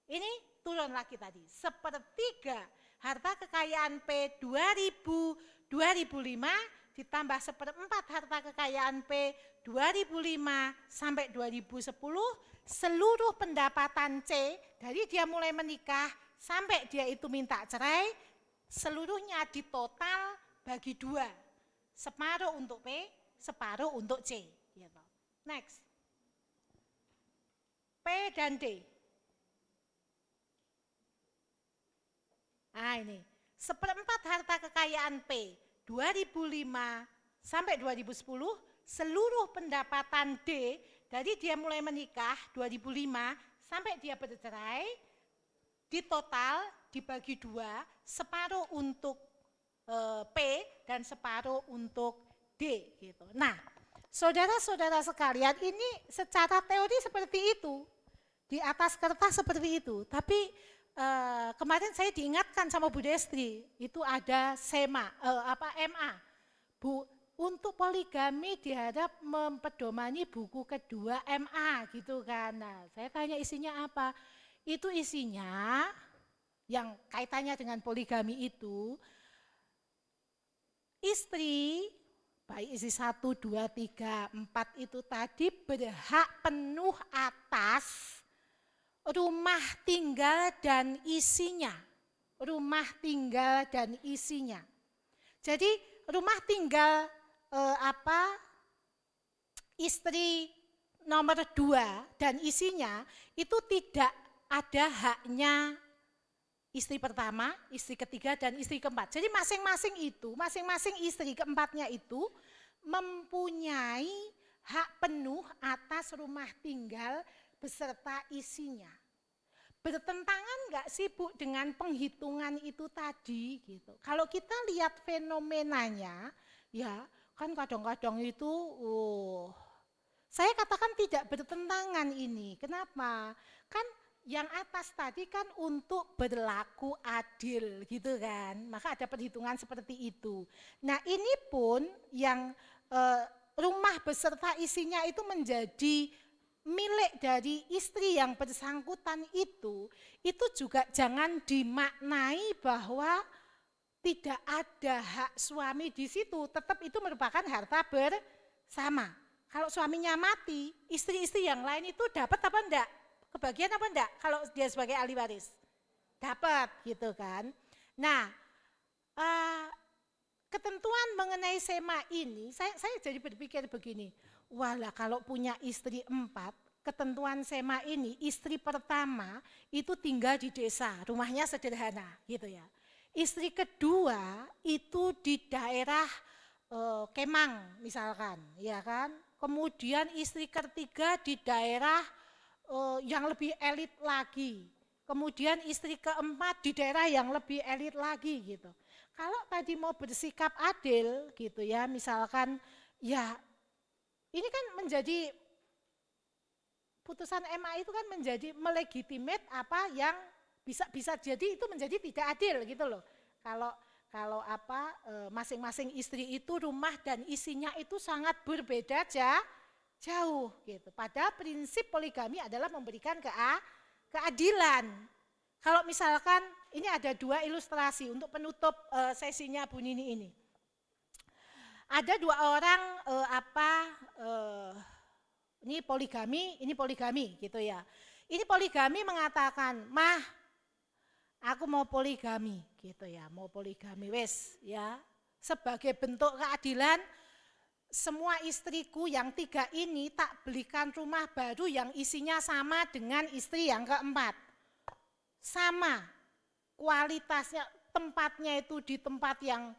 Ini turun lagi tadi, sepertiga harta kekayaan P 2005 ditambah 1/4 harta kekayaan P 2005 sampai 2010, seluruh pendapatan C dari dia mulai menikah sampai dia itu minta cerai, seluruhnya ditotal bagi 2, separuh untuk P, separuh untuk C. Gitu. Next, P dan D. Nah ini, 1/4 harta kekayaan P 2005 sampai 2010, seluruh pendapatan D dari dia mulai menikah 2005 sampai dia bercerai, ditotal dibagi 2, separuh untuk P dan separuh untuk D gitu. Nah, saudara-saudara sekalian, ini secara teori seperti itu, di atas kertas seperti itu. Tapi kemarin saya diingatkan sama Bu Destri, itu ada MA. Bu, untuk poligami diharap mempedomani buku kedua MA gitu kan. Nah, saya tanya isinya apa? Itu isinya yang kaitannya dengan poligami itu, istri, baik istri 1, 2, 3, 4 itu tadi berhak penuh atas rumah tinggal dan isinya. Rumah tinggal dan isinya. Jadi rumah tinggal istri nomor 2 dan isinya itu tidak ada haknya istri pertama, istri ketiga, dan istri keempat. Jadi masing-masing istri keempatnya itu mempunyai hak penuh atas rumah tinggal beserta isinya. Bertentangan enggak sih Bu dengan penghitungan itu tadi gitu. Kalau kita lihat fenomenanya, ya kan kadang-kadang itu saya katakan tidak bertentangan ini. Kenapa? Kan yang atas tadi kan untuk berlaku adil gitu kan, maka ada perhitungan seperti itu. Nah ini pun yang rumah beserta isinya itu menjadi milik dari istri yang bersangkutan itu juga jangan dimaknai bahwa tidak ada hak suami di situ, tetap itu merupakan harta bersama. Kalau suaminya mati, istri-istri yang lain itu dapat apa enggak? Kebagian apa enggak kalau dia sebagai ahli waris? Dapat gitu kan. Nah, ketentuan mengenai sema ini, saya jadi berpikir begini, walah kalau punya istri 4, ketentuan sema ini, istri pertama itu tinggal di desa, rumahnya sederhana gitu ya. Istri kedua itu di daerah Kemang misalkan, ya kan. Kemudian istri ketiga di daerah yang lebih elit lagi. Kemudian istri keempat di daerah yang lebih elit lagi gitu. Kalau tadi mau bersikap adil gitu ya, misalkan ya ini kan menjadi putusan MA itu kan menjadi melegitimate apa yang bisa jadi itu menjadi tidak adil gitu loh. Kalau masing-masing istri itu rumah dan isinya itu sangat berbeda jauh gitu. Padahal prinsip poligami adalah memberikan keadilan. Kalau misalkan ini ada 2 ilustrasi untuk penutup sesinya Bu Nini ini. Ada 2 orang ini poligami gitu ya. Ini poligami mengatakan, "Mah, aku mau poligami," gitu ya, mau poligami wes ya. Sebagai bentuk keadilan, semua istriku yang 3 ini tak belikan rumah baru yang isinya sama dengan istri yang keempat. Sama kualitasnya, tempatnya itu di tempat yang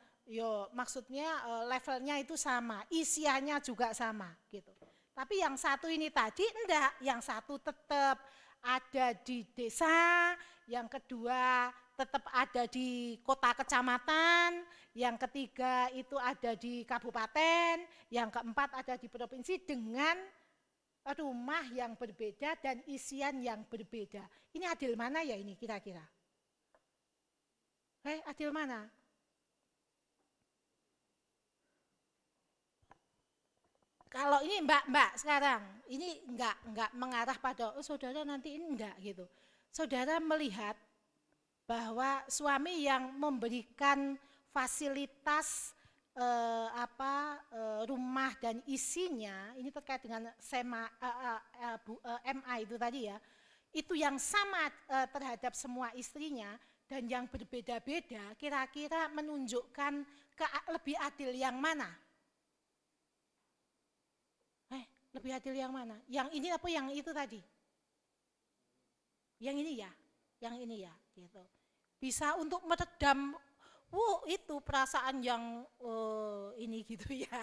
maksudnya levelnya itu sama, isiannya juga sama gitu. Tapi yang satu ini tadi enggak, yang satu tetap ada di desa, yang kedua tetap ada di kota kecamatan, yang ketiga itu ada di kabupaten, yang keempat ada di provinsi dengan rumah yang berbeda dan isian yang berbeda. Ini adil mana ya ini kira-kira? Adil mana? Kalau ini mbak sekarang, ini enggak mengarah pada saudara nanti ini enggak gitu. Saudara melihat bahwa suami yang memberikan fasilitas rumah dan isinya, ini terkait dengan MA itu tadi ya, itu yang sama terhadap semua istrinya dan yang berbeda-beda, kira-kira menunjukkan lebih adil yang mana? Lebih adil yang mana? Yang ini apa yang itu tadi? Yang ini ya, gitu. Bisa untuk meredam itu perasaan yang ini gitu ya.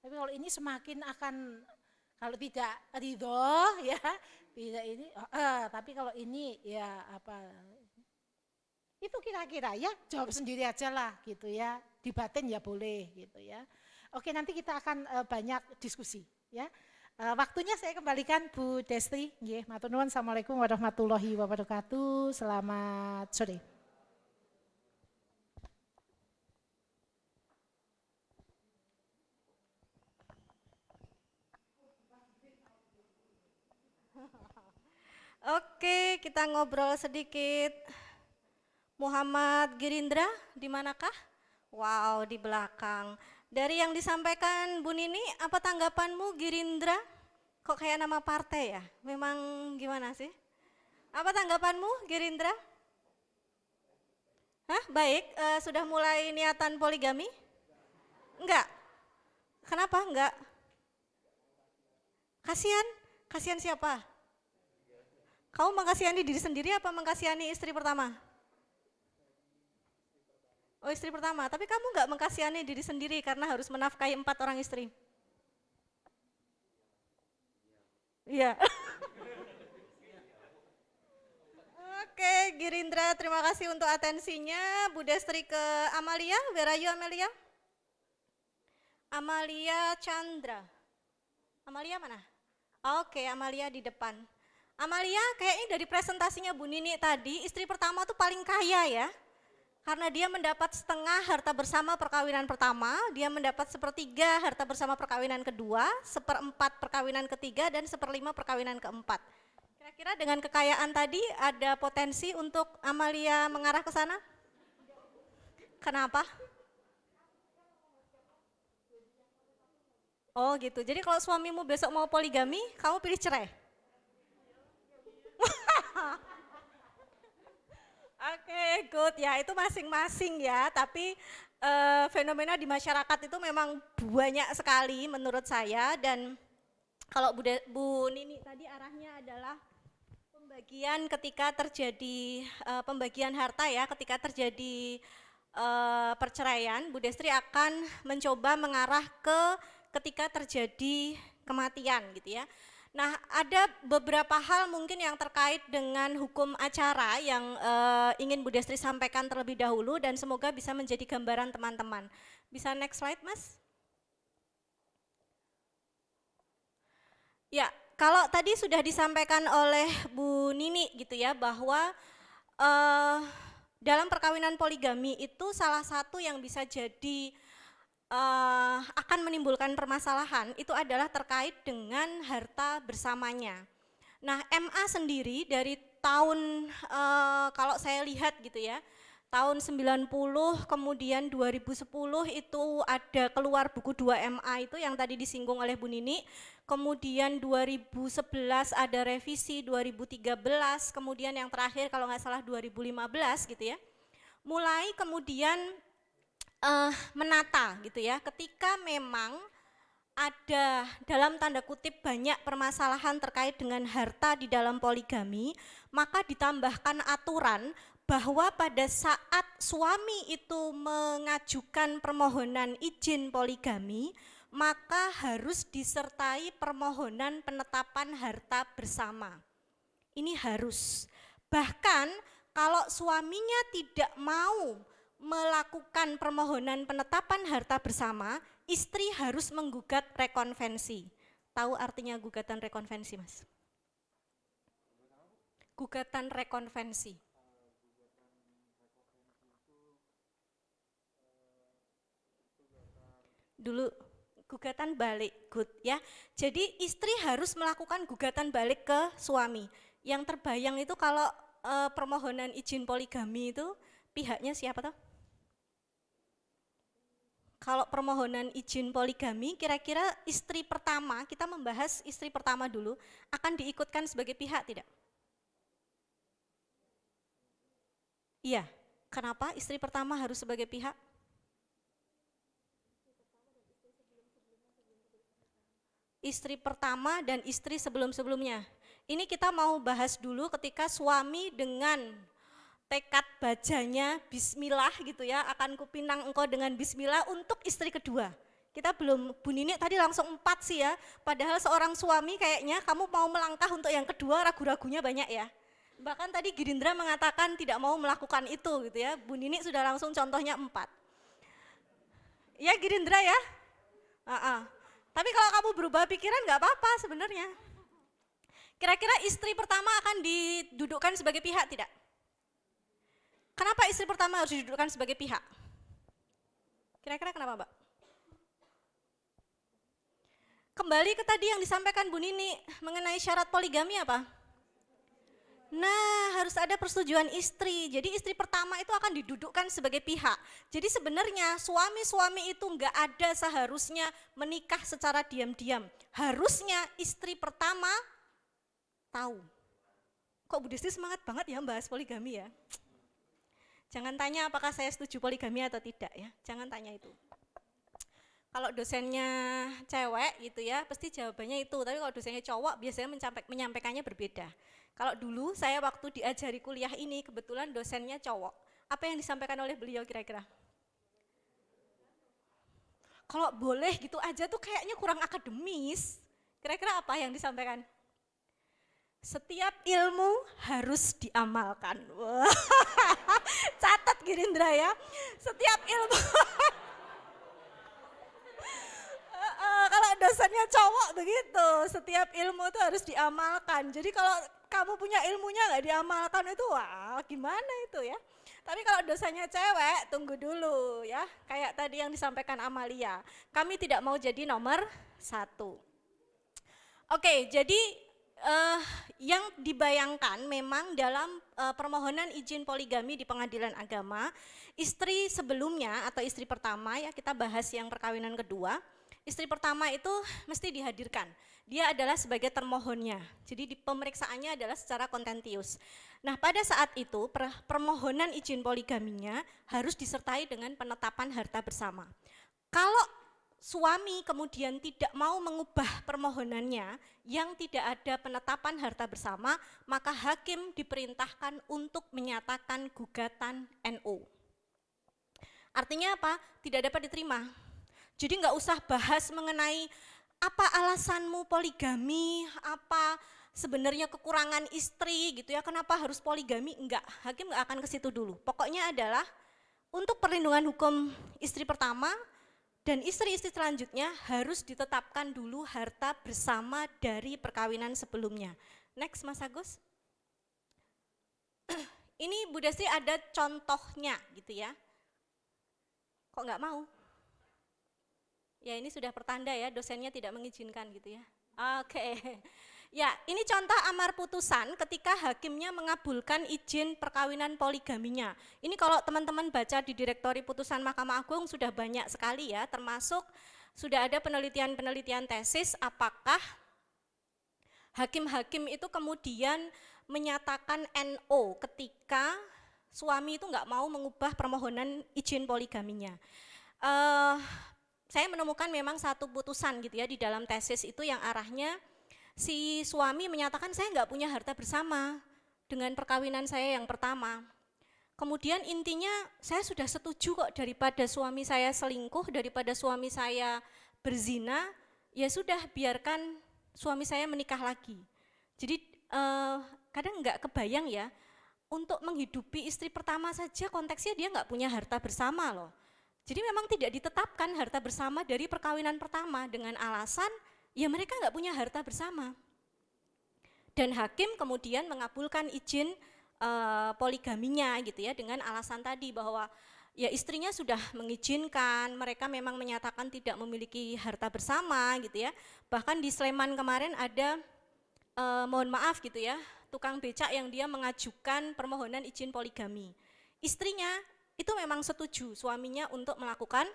Tapi kalau ini semakin akan, kalau tidak ridho ya, tidak ini, tapi kalau ini ya itu kira-kira ya, jawab sendiri aja lah gitu ya, di batin ya boleh gitu ya. Oke, nanti kita akan banyak diskusi ya. Waktunya saya kembalikan Bu Destri. Nggih, matur nuwun. Assalamualaikum warahmatullahi wabarakatuh. Selamat sore. Oke, kita ngobrol sedikit. Muhammad Girindra, di manakah? Wow, di belakang. Dari yang disampaikan Bu Nini, apa tanggapanmu Girindra? Kok kayak nama partai ya? Memang gimana sih? Apa tanggapanmu Girindra? Baik, sudah mulai niatan poligami? Enggak? Kenapa enggak? Kasihan siapa? Kamu mengkasihani diri sendiri apa mengkasihani istri pertama? Oh, istri pertama, tapi kamu enggak mengkasihani diri sendiri karena harus menafkahi 4 orang istri? Iya. Oke, Girindra, terima kasih untuk atensinya. Bu Destri ke Amalia, where are you Amalia? Amalia Chandra. Amalia mana? Oke, Amalia di depan. Amalia, kayaknya dari presentasinya Bu Nini tadi, istri pertama tuh paling kaya ya. Karena dia mendapat setengah harta bersama perkawinan pertama, dia mendapat 1/3 harta bersama perkawinan kedua, 1/4 perkawinan ketiga, dan 1/5 perkawinan keempat. Kira-kira dengan kekayaan tadi ada potensi untuk Amalia mengarah ke sana? Kenapa? Oh gitu, jadi kalau suamimu besok mau poligami, kamu pilih cerai? Oke, good ya, itu masing-masing ya, tapi fenomena di masyarakat itu memang banyak sekali menurut saya, dan kalau Bu Nini tadi arahnya adalah pembagian ketika terjadi pembagian harta ya, ketika terjadi perceraian, Bu Destri akan mencoba mengarah ke ketika terjadi kematian gitu ya. Nah, ada beberapa hal mungkin yang terkait dengan hukum acara yang ingin Bu Destri sampaikan terlebih dahulu dan semoga bisa menjadi gambaran teman-teman. Bisa next slide, Mas? Ya, kalau tadi sudah disampaikan oleh Bu Nini gitu ya, bahwa dalam perkawinan poligami itu salah satu yang bisa jadi akan menimbulkan permasalahan itu adalah terkait dengan harta bersamanya. Nah, MA sendiri dari tahun kalau saya lihat gitu ya, tahun 90 kemudian 2010 itu ada keluar buku 2 MA itu yang tadi disinggung oleh Bu Nini. Kemudian 2011 ada revisi, 2013, kemudian yang terakhir kalau nggak salah 2015 gitu ya. Mulai kemudian menata gitu ya, ketika memang ada dalam tanda kutip banyak permasalahan terkait dengan harta di dalam poligami, maka ditambahkan aturan bahwa pada saat suami itu mengajukan permohonan izin poligami, maka harus disertai permohonan penetapan harta bersama. Ini harus. Bahkan kalau suaminya tidak mau melakukan permohonan penetapan harta bersama, istri harus menggugat rekonvensi. Tahu artinya gugatan rekonvensi, Mas? Gugatan rekonvensi. Dulu gugatan balik, good ya. Jadi istri harus melakukan gugatan balik ke suami. Yang terbayang itu kalau permohonan izin poligami itu pihaknya siapa toh? Kalau permohonan izin poligami, kira-kira istri pertama, kita membahas istri pertama dulu, akan diikutkan sebagai pihak tidak? Iya, kenapa istri pertama harus sebagai pihak? Istri pertama dan istri sebelum-sebelumnya. Ini kita mau bahas dulu ketika suami dengan tekad bajanya bismillah gitu ya, akan kupinang engkau dengan bismillah untuk istri kedua. Kita belum, Bu Nini tadi langsung 4 sih ya, padahal seorang suami kayaknya kamu mau melangkah untuk yang kedua ragu-ragunya banyak ya. Bahkan tadi Gerindra mengatakan tidak mau melakukan itu gitu ya, Bu Nini sudah langsung contohnya 4. Ya Gerindra ya. Tapi kalau kamu berubah pikiran nggak apa-apa sebenarnya. Kira-kira istri pertama akan didudukkan sebagai pihak tidak? Kenapa istri pertama harus didudukkan sebagai pihak? Kira-kira kenapa, Mbak? Kembali ke tadi yang disampaikan Bu Nini mengenai syarat poligami apa? Nah, harus ada persetujuan istri. Jadi istri pertama itu akan didudukkan sebagai pihak. Jadi sebenarnya suami-suami itu enggak ada seharusnya menikah secara diam-diam. Harusnya istri pertama tahu. Kok Bu Desti semangat banget ya bahas poligami ya? Jangan tanya apakah saya setuju poligami atau tidak ya, jangan tanya itu. Kalau dosennya cewek gitu ya, pasti jawabannya itu, tapi kalau dosennya cowok biasanya menyampaikannya berbeda. Kalau dulu saya waktu diajari kuliah ini, kebetulan dosennya cowok. Apa yang disampaikan oleh beliau kira-kira? Kalau boleh gitu aja tuh kayaknya kurang akademis. Kira-kira apa yang disampaikan? Setiap ilmu harus diamalkan. Wah, catat Gerindra ya. Setiap ilmu. Kalau dosennya cowok begitu, setiap ilmu itu harus diamalkan. Jadi kalau kamu punya ilmunya nggak diamalkan itu, wah gimana itu ya. Tapi kalau dosennya cewek, tunggu dulu ya. Kayak tadi yang disampaikan Amalia, kami tidak mau jadi nomor 1. Oke, jadi yang dibayangkan memang dalam permohonan izin poligami di pengadilan agama, istri sebelumnya atau istri pertama ya, kita bahas yang perkawinan kedua, istri pertama itu mesti dihadirkan. Dia adalah sebagai termohonnya. Jadi pemeriksaannya adalah secara kontentius. Nah, pada saat itu permohonan izin poligaminya harus disertai dengan penetapan harta bersama. Kalau suami kemudian tidak mau mengubah permohonannya yang tidak ada penetapan harta bersama, maka hakim diperintahkan untuk menyatakan gugatan NO. Artinya apa? Tidak dapat diterima. Jadi nggak usah bahas mengenai apa alasanmu poligami, apa sebenarnya kekurangan istri gitu ya, kenapa harus poligami, enggak, hakim nggak akan ke situ dulu. Pokoknya adalah untuk perlindungan hukum istri pertama dan istri-istri selanjutnya harus ditetapkan dulu harta bersama dari perkawinan sebelumnya. Next Mas Agus. Ini Bu Desi ada contohnya gitu ya. Kok nggak mau? Ya ini sudah pertanda ya, dosennya tidak mengizinkan gitu ya. Oke. Ya ini contoh amar putusan ketika hakimnya mengabulkan izin perkawinan poligaminya. Ini kalau teman-teman baca di direktori putusan Mahkamah Agung sudah banyak sekali ya, termasuk sudah ada penelitian-penelitian tesis apakah hakim-hakim itu kemudian menyatakan NO ketika suami itu nggak mau mengubah permohonan izin poligaminya. Saya menemukan memang satu putusan gitu ya di dalam tesis itu yang arahnya si suami menyatakan saya nggak punya harta bersama dengan perkawinan saya yang pertama. Kemudian intinya saya sudah setuju kok daripada suami saya selingkuh, daripada suami saya berzina, ya sudah biarkan suami saya menikah lagi. Jadi kadang nggak kebayang ya, untuk menghidupi istri pertama saja konteksnya dia nggak punya harta bersama loh. Jadi memang tidak ditetapkan harta bersama dari perkawinan pertama dengan alasan ya mereka nggak punya harta bersama. Dan hakim kemudian mengabulkan izin poligaminya gitu ya dengan alasan tadi bahwa ya istrinya sudah mengizinkan, mereka memang menyatakan tidak memiliki harta bersama gitu ya. Bahkan di Sleman kemarin ada mohon maaf gitu ya, tukang becak yang dia mengajukan permohonan izin poligami. Istrinya itu memang setuju suaminya untuk melakukan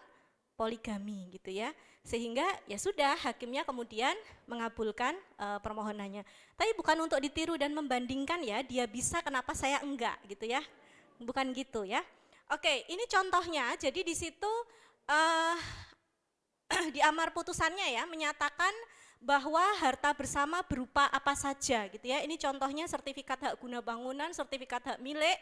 poligami gitu ya, sehingga ya sudah hakimnya kemudian mengabulkan permohonannya. Tapi bukan untuk ditiru dan membandingkan ya, dia bisa kenapa saya enggak gitu ya, bukan gitu ya. Oke, ini contohnya. Jadi di situ di amar putusannya ya menyatakan bahwa harta bersama berupa apa saja gitu ya. Ini contohnya sertifikat hak guna bangunan, sertifikat hak milik.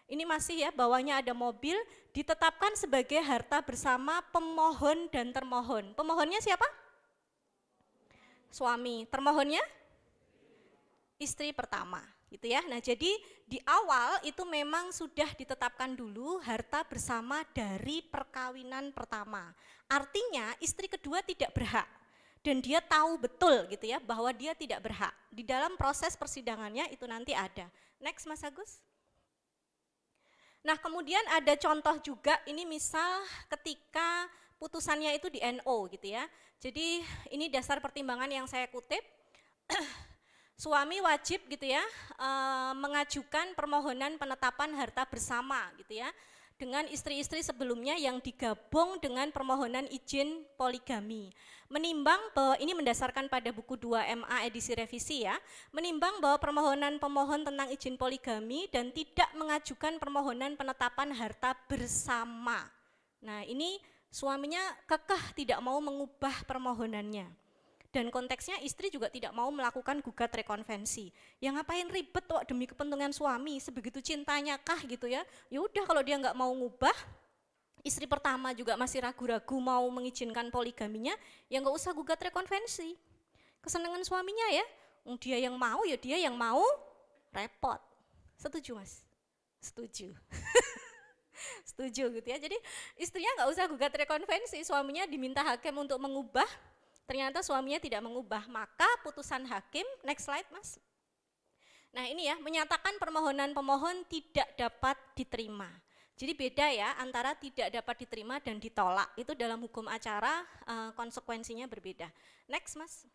Ini masih ya, bawahnya ada mobil, ditetapkan sebagai harta bersama pemohon dan termohon. Pemohonnya siapa? Suami. Termohonnya? Istri pertama, gitu ya. Nah, jadi di awal itu memang sudah ditetapkan dulu harta bersama dari perkawinan pertama. Artinya istri kedua tidak berhak. Dan dia tahu betul gitu ya bahwa dia tidak berhak. Di dalam proses persidangannya itu nanti ada. Next Mas Agus. Nah kemudian ada contoh juga, ini misal ketika putusannya itu di NO gitu ya. Jadi ini dasar pertimbangan yang saya kutip. Suami wajib gitu ya mengajukan permohonan penetapan harta bersama gitu ya dengan istri-istri sebelumnya yang digabung dengan permohonan izin poligami. Menimbang bahwa ini mendasarkan pada buku 2 MA edisi revisi ya, menimbang bahwa permohonan pemohon tentang izin poligami dan tidak mengajukan permohonan penetapan harta bersama. Nah ini suaminya kekeh tidak mau mengubah permohonannya. Dan konteksnya istri juga tidak mau melakukan gugat rekonvensi. Yang ngapain ribet kok demi kepentingan suami, sebegitu cintanya kah gitu ya. Ya udah kalau dia nggak mau ngubah, istri pertama juga masih ragu-ragu mau mengizinkan poligaminya, ya nggak usah gugat rekonvensi. Kesenangan suaminya ya, dia yang mau ya dia yang mau, repot. Setuju Mas? Setuju. Setuju gitu ya. Jadi istrinya nggak usah gugat rekonvensi, suaminya diminta hakim untuk mengubah. Ternyata suaminya tidak mengubah, maka putusan hakim, next slide Mas. Nah ini ya, menyatakan permohonan pemohon tidak dapat diterima. Jadi beda ya antara tidak dapat diterima dan ditolak, itu dalam hukum acara konsekuensinya berbeda. Next Mas.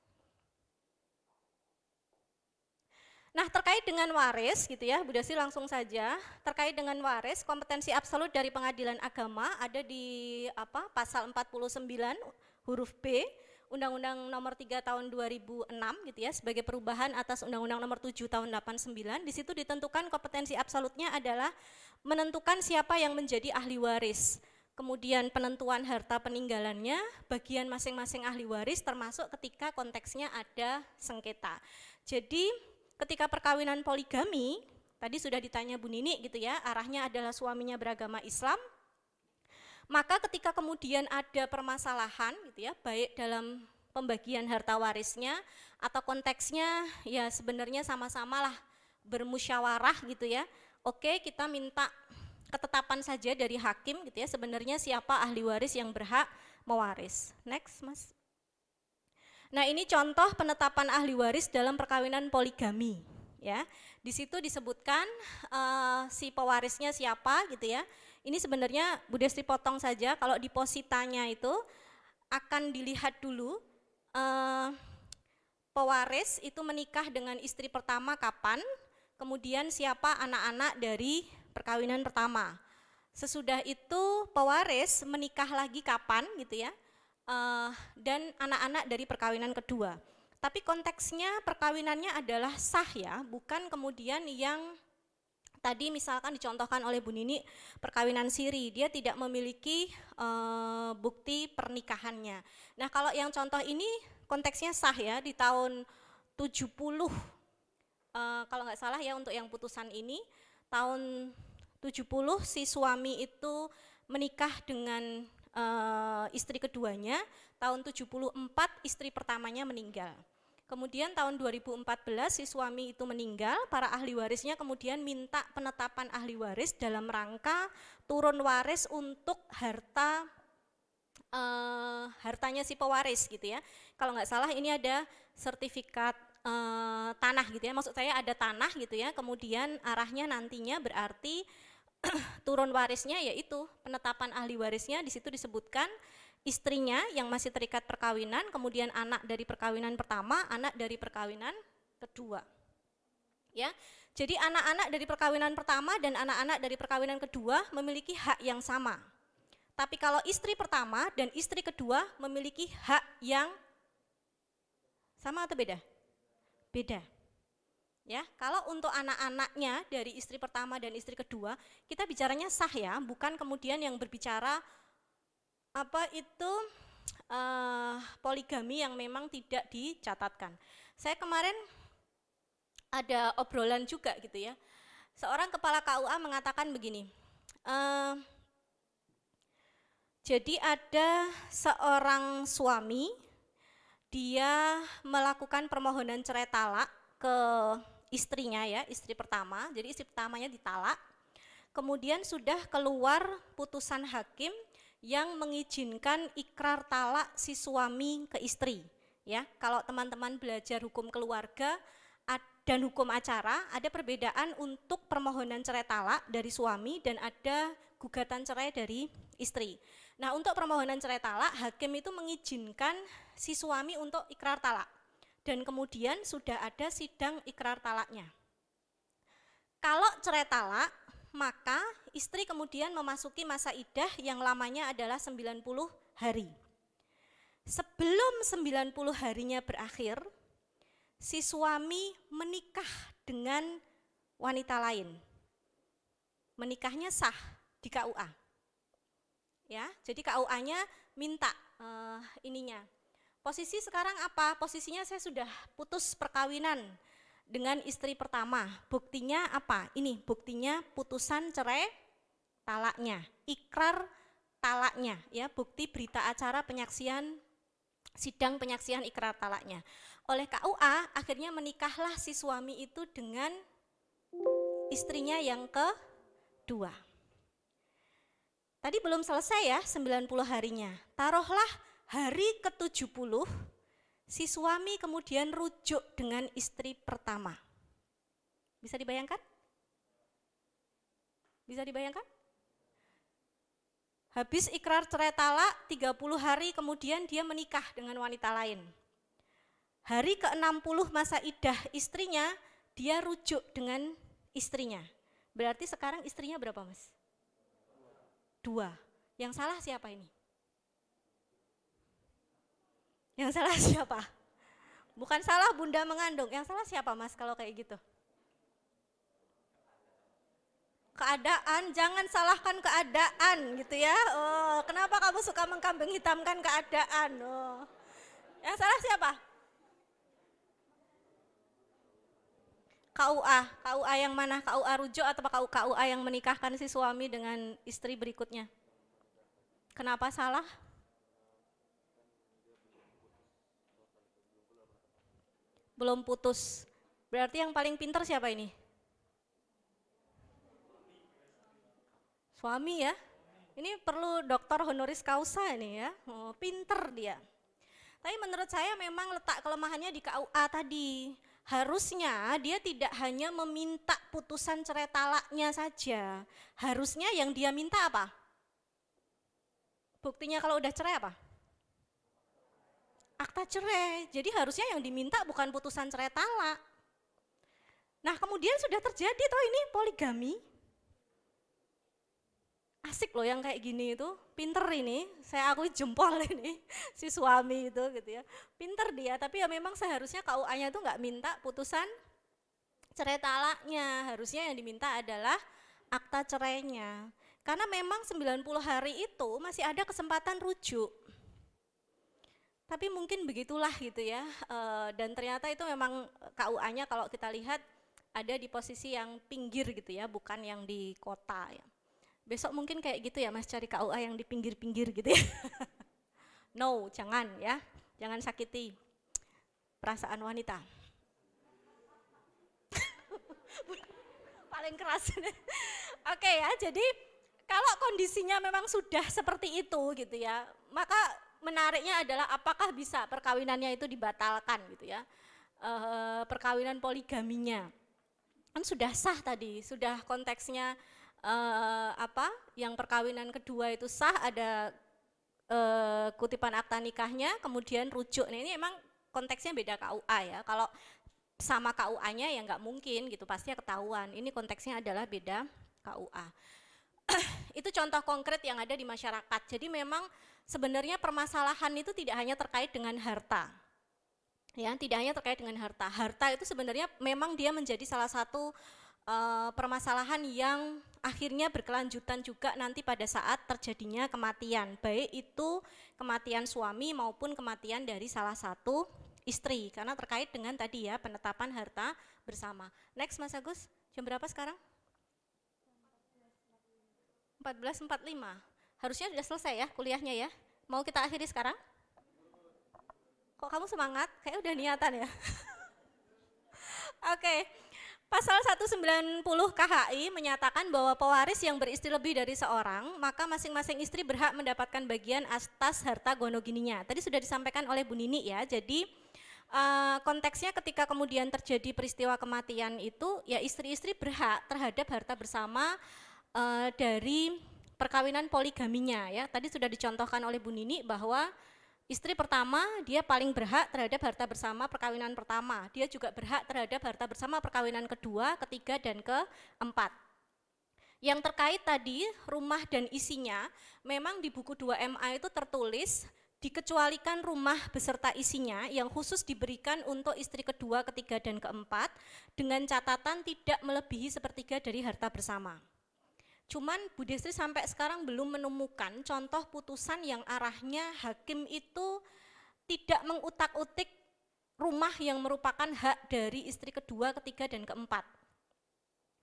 Nah terkait dengan waris gitu ya, Bu Dasi langsung saja, terkait dengan waris, kompetensi absolut dari pengadilan agama ada di pasal 49 huruf B, Undang-Undang Nomor 3 Tahun 2006 gitu ya, sebagai perubahan atas Undang-Undang Nomor 7 Tahun 89. Di situ ditentukan kompetensi absolutnya adalah menentukan siapa yang menjadi ahli waris. Kemudian penentuan harta peninggalannya, bagian masing-masing ahli waris termasuk ketika konteksnya ada sengketa. Jadi ketika perkawinan poligami, tadi sudah ditanya Bu Nini gitu ya, arahnya adalah suaminya beragama Islam, maka ketika kemudian ada permasalahan gitu ya, baik dalam pembagian harta warisnya atau konteksnya ya sebenarnya sama-samalah bermusyawarah gitu ya, oke kita minta ketetapan saja dari hakim gitu ya, sebenarnya siapa ahli waris yang berhak mewaris. Next Mas. Nah ini contoh penetapan ahli waris dalam perkawinan poligami ya. Di situ disebutkan si pewarisnya siapa gitu ya. Ini sebenarnya Bu Desti potong saja, kalau di positanya itu akan dilihat dulu pewaris itu menikah dengan istri pertama kapan, kemudian siapa anak-anak dari perkawinan pertama. Sesudah itu pewaris menikah lagi kapan gitu ya, dan anak-anak dari perkawinan kedua. Tapi konteksnya perkawinannya adalah sah ya, bukan kemudian yang tadi misalkan dicontohkan oleh Bu Nini perkawinan siri, dia tidak memiliki bukti pernikahannya. Nah kalau yang contoh ini konteksnya sah ya, di tahun 70 kalau nggak salah ya untuk yang putusan ini, tahun 70 si suami itu menikah dengan istri keduanya, tahun 74 istri pertamanya meninggal. Kemudian tahun 2014 si suami itu meninggal, para ahli warisnya kemudian minta penetapan ahli waris dalam rangka turun waris untuk hartanya si pewaris gitu ya. Kalau nggak salah ini ada sertifikat tanah gitu ya, maksud saya ada tanah gitu ya, kemudian arahnya nantinya berarti turun warisnya yaitu penetapan ahli warisnya, di situ disebutkan istrinya yang masih terikat perkawinan, kemudian anak dari perkawinan pertama, anak dari perkawinan kedua. Ya. Jadi anak-anak dari perkawinan pertama dan anak-anak dari perkawinan kedua memiliki hak yang sama. Tapi kalau istri pertama dan istri kedua memiliki hak yang sama atau beda? Beda. Ya, kalau untuk anak-anaknya dari istri pertama dan istri kedua, kita bicaranya sah ya, bukan kemudian yang berbicara apa itu poligami yang memang tidak dicatatkan. Saya kemarin ada obrolan juga gitu ya, seorang kepala KUA mengatakan begini, jadi ada seorang suami, dia melakukan permohonan cerai talak ke istrinya ya, istri pertama, jadi istri pertamanya ditalak, kemudian sudah keluar putusan hakim yang mengizinkan ikrar talak si suami ke istri ya. Kalau teman-teman belajar hukum keluarga dan hukum acara, ada perbedaan untuk permohonan cerai talak dari suami dan ada gugatan cerai dari istri. Nah untuk permohonan cerai talak, hakim itu mengizinkan si suami untuk ikrar talak dan kemudian sudah ada sidang ikrar talaknya. Kalau cerai talak, maka istri kemudian memasuki masa iddah yang lamanya adalah 90 hari. Sebelum 90 harinya berakhir, si suami menikah dengan wanita lain. Menikahnya sah di KUA. Ya, jadi KUA-nya minta ininya. Posisi sekarang apa? Posisinya saya sudah putus perkawinan dengan istri pertama. Buktinya apa? Ini buktinya putusan cerai talaknya, ikrar talaknya ya, bukti berita acara penyaksian sidang penyaksian ikrar talaknya. Oleh KUA akhirnya menikahlah si suami itu dengan istrinya yang kedua. Tadi belum selesai ya 90 harinya. Taruhlah hari ke-70 si suami kemudian rujuk dengan istri pertama. Bisa dibayangkan? Bisa dibayangkan? Habis ikrar cerai talak 30 hari kemudian dia menikah dengan wanita lain. Hari ke-60 masa iddah istrinya, dia rujuk dengan istrinya. Berarti sekarang istrinya berapa Mas? 2. Yang salah siapa ini? Yang salah siapa? Bukan salah bunda mengandung, yang salah siapa Mas kalau kayak gitu? Keadaan, jangan salahkan keadaan gitu ya. Oh, kenapa kamu suka mengkambing hitamkan keadaan? Oh. Yang salah siapa? KUA, KUA yang mana? KUA rujuk atau KUA yang menikahkan si suami dengan istri berikutnya? Kenapa salah? Belum putus. Berarti yang paling pintar siapa ini? Suami ya. Ini perlu doktor honoris causa ini ya. Oh, pinter dia. Tapi menurut saya memang letak kelemahannya di KUA tadi. Harusnya dia tidak hanya meminta putusan cerai talaknya saja. Harusnya yang dia minta apa? Buktinya kalau udah cerai apa? Akta cerai. Jadi harusnya yang diminta bukan putusan cerai talak. Nah kemudian sudah terjadi toh ini poligami. Asik loh yang kayak gini itu, pinter ini, saya akui jempol ini si suami itu gitu ya. Pinter dia, tapi ya memang seharusnya KUA-nya itu nggak minta putusan cerai talaknya. Harusnya yang diminta adalah akta cerainya. Karena memang 90 hari itu masih ada kesempatan rujuk. Tapi mungkin begitulah gitu ya, dan ternyata itu memang KUA-nya kalau kita lihat ada di posisi yang pinggir gitu ya, bukan yang di kota ya. Besok mungkin kayak gitu ya Mas, cari KUA yang di pinggir-pinggir gitu ya. No, jangan ya, jangan sakiti perasaan wanita. Paling keras. Oke ya, jadi kalau kondisinya memang sudah seperti itu gitu ya, maka menariknya adalah apakah bisa perkawinannya itu dibatalkan gitu ya, perkawinan poligaminya. Kan sudah sah tadi, sudah konteksnya yang perkawinan kedua itu sah, ada kutipan akta nikahnya, kemudian rujuk. Nah ini emang konteksnya beda KUA ya. Kalau sama KUA-nya ya nggak mungkin gitu, pasti ketahuan. Ini konteksnya adalah beda KUA. Itu contoh konkret yang ada di masyarakat. Jadi memang sebenarnya permasalahan itu tidak hanya terkait dengan harta. Ya, tidak hanya terkait dengan harta. Harta itu sebenarnya memang dia menjadi salah satu permasalahan yang akhirnya berkelanjutan juga nanti pada saat terjadinya kematian, baik itu kematian suami maupun kematian dari salah satu istri, karena terkait dengan tadi ya penetapan harta bersama. Next Mas Agus, jam berapa sekarang? 14.45. Harusnya sudah selesai ya kuliahnya ya. Mau kita akhiri sekarang? Kok kamu semangat? Kayak udah niatan ya. Oke. Pasal 190 KHI menyatakan bahwa pewaris yang beristri lebih dari seorang, maka masing-masing istri berhak mendapatkan bagian atas harta gonogininya. Tadi sudah disampaikan oleh Bu Nini ya, jadi konteksnya ketika kemudian terjadi peristiwa kematian itu, ya istri-istri berhak terhadap harta bersama dari perkawinan poligaminya ya. Tadi sudah dicontohkan oleh Bu Nini bahwa istri pertama dia paling berhak terhadap harta bersama perkawinan pertama. Dia juga berhak terhadap harta bersama perkawinan kedua, ketiga, dan keempat. Yang terkait tadi rumah dan isinya, memang di buku 2 MA itu tertulis dikecualikan rumah beserta isinya yang khusus diberikan untuk istri kedua, ketiga, dan keempat dengan catatan tidak melebihi sepertiga dari harta bersama. Cuman Bu Destri sampai sekarang belum menemukan contoh putusan yang arahnya hakim itu tidak mengutak-utik rumah yang merupakan hak dari istri kedua, ketiga, dan keempat.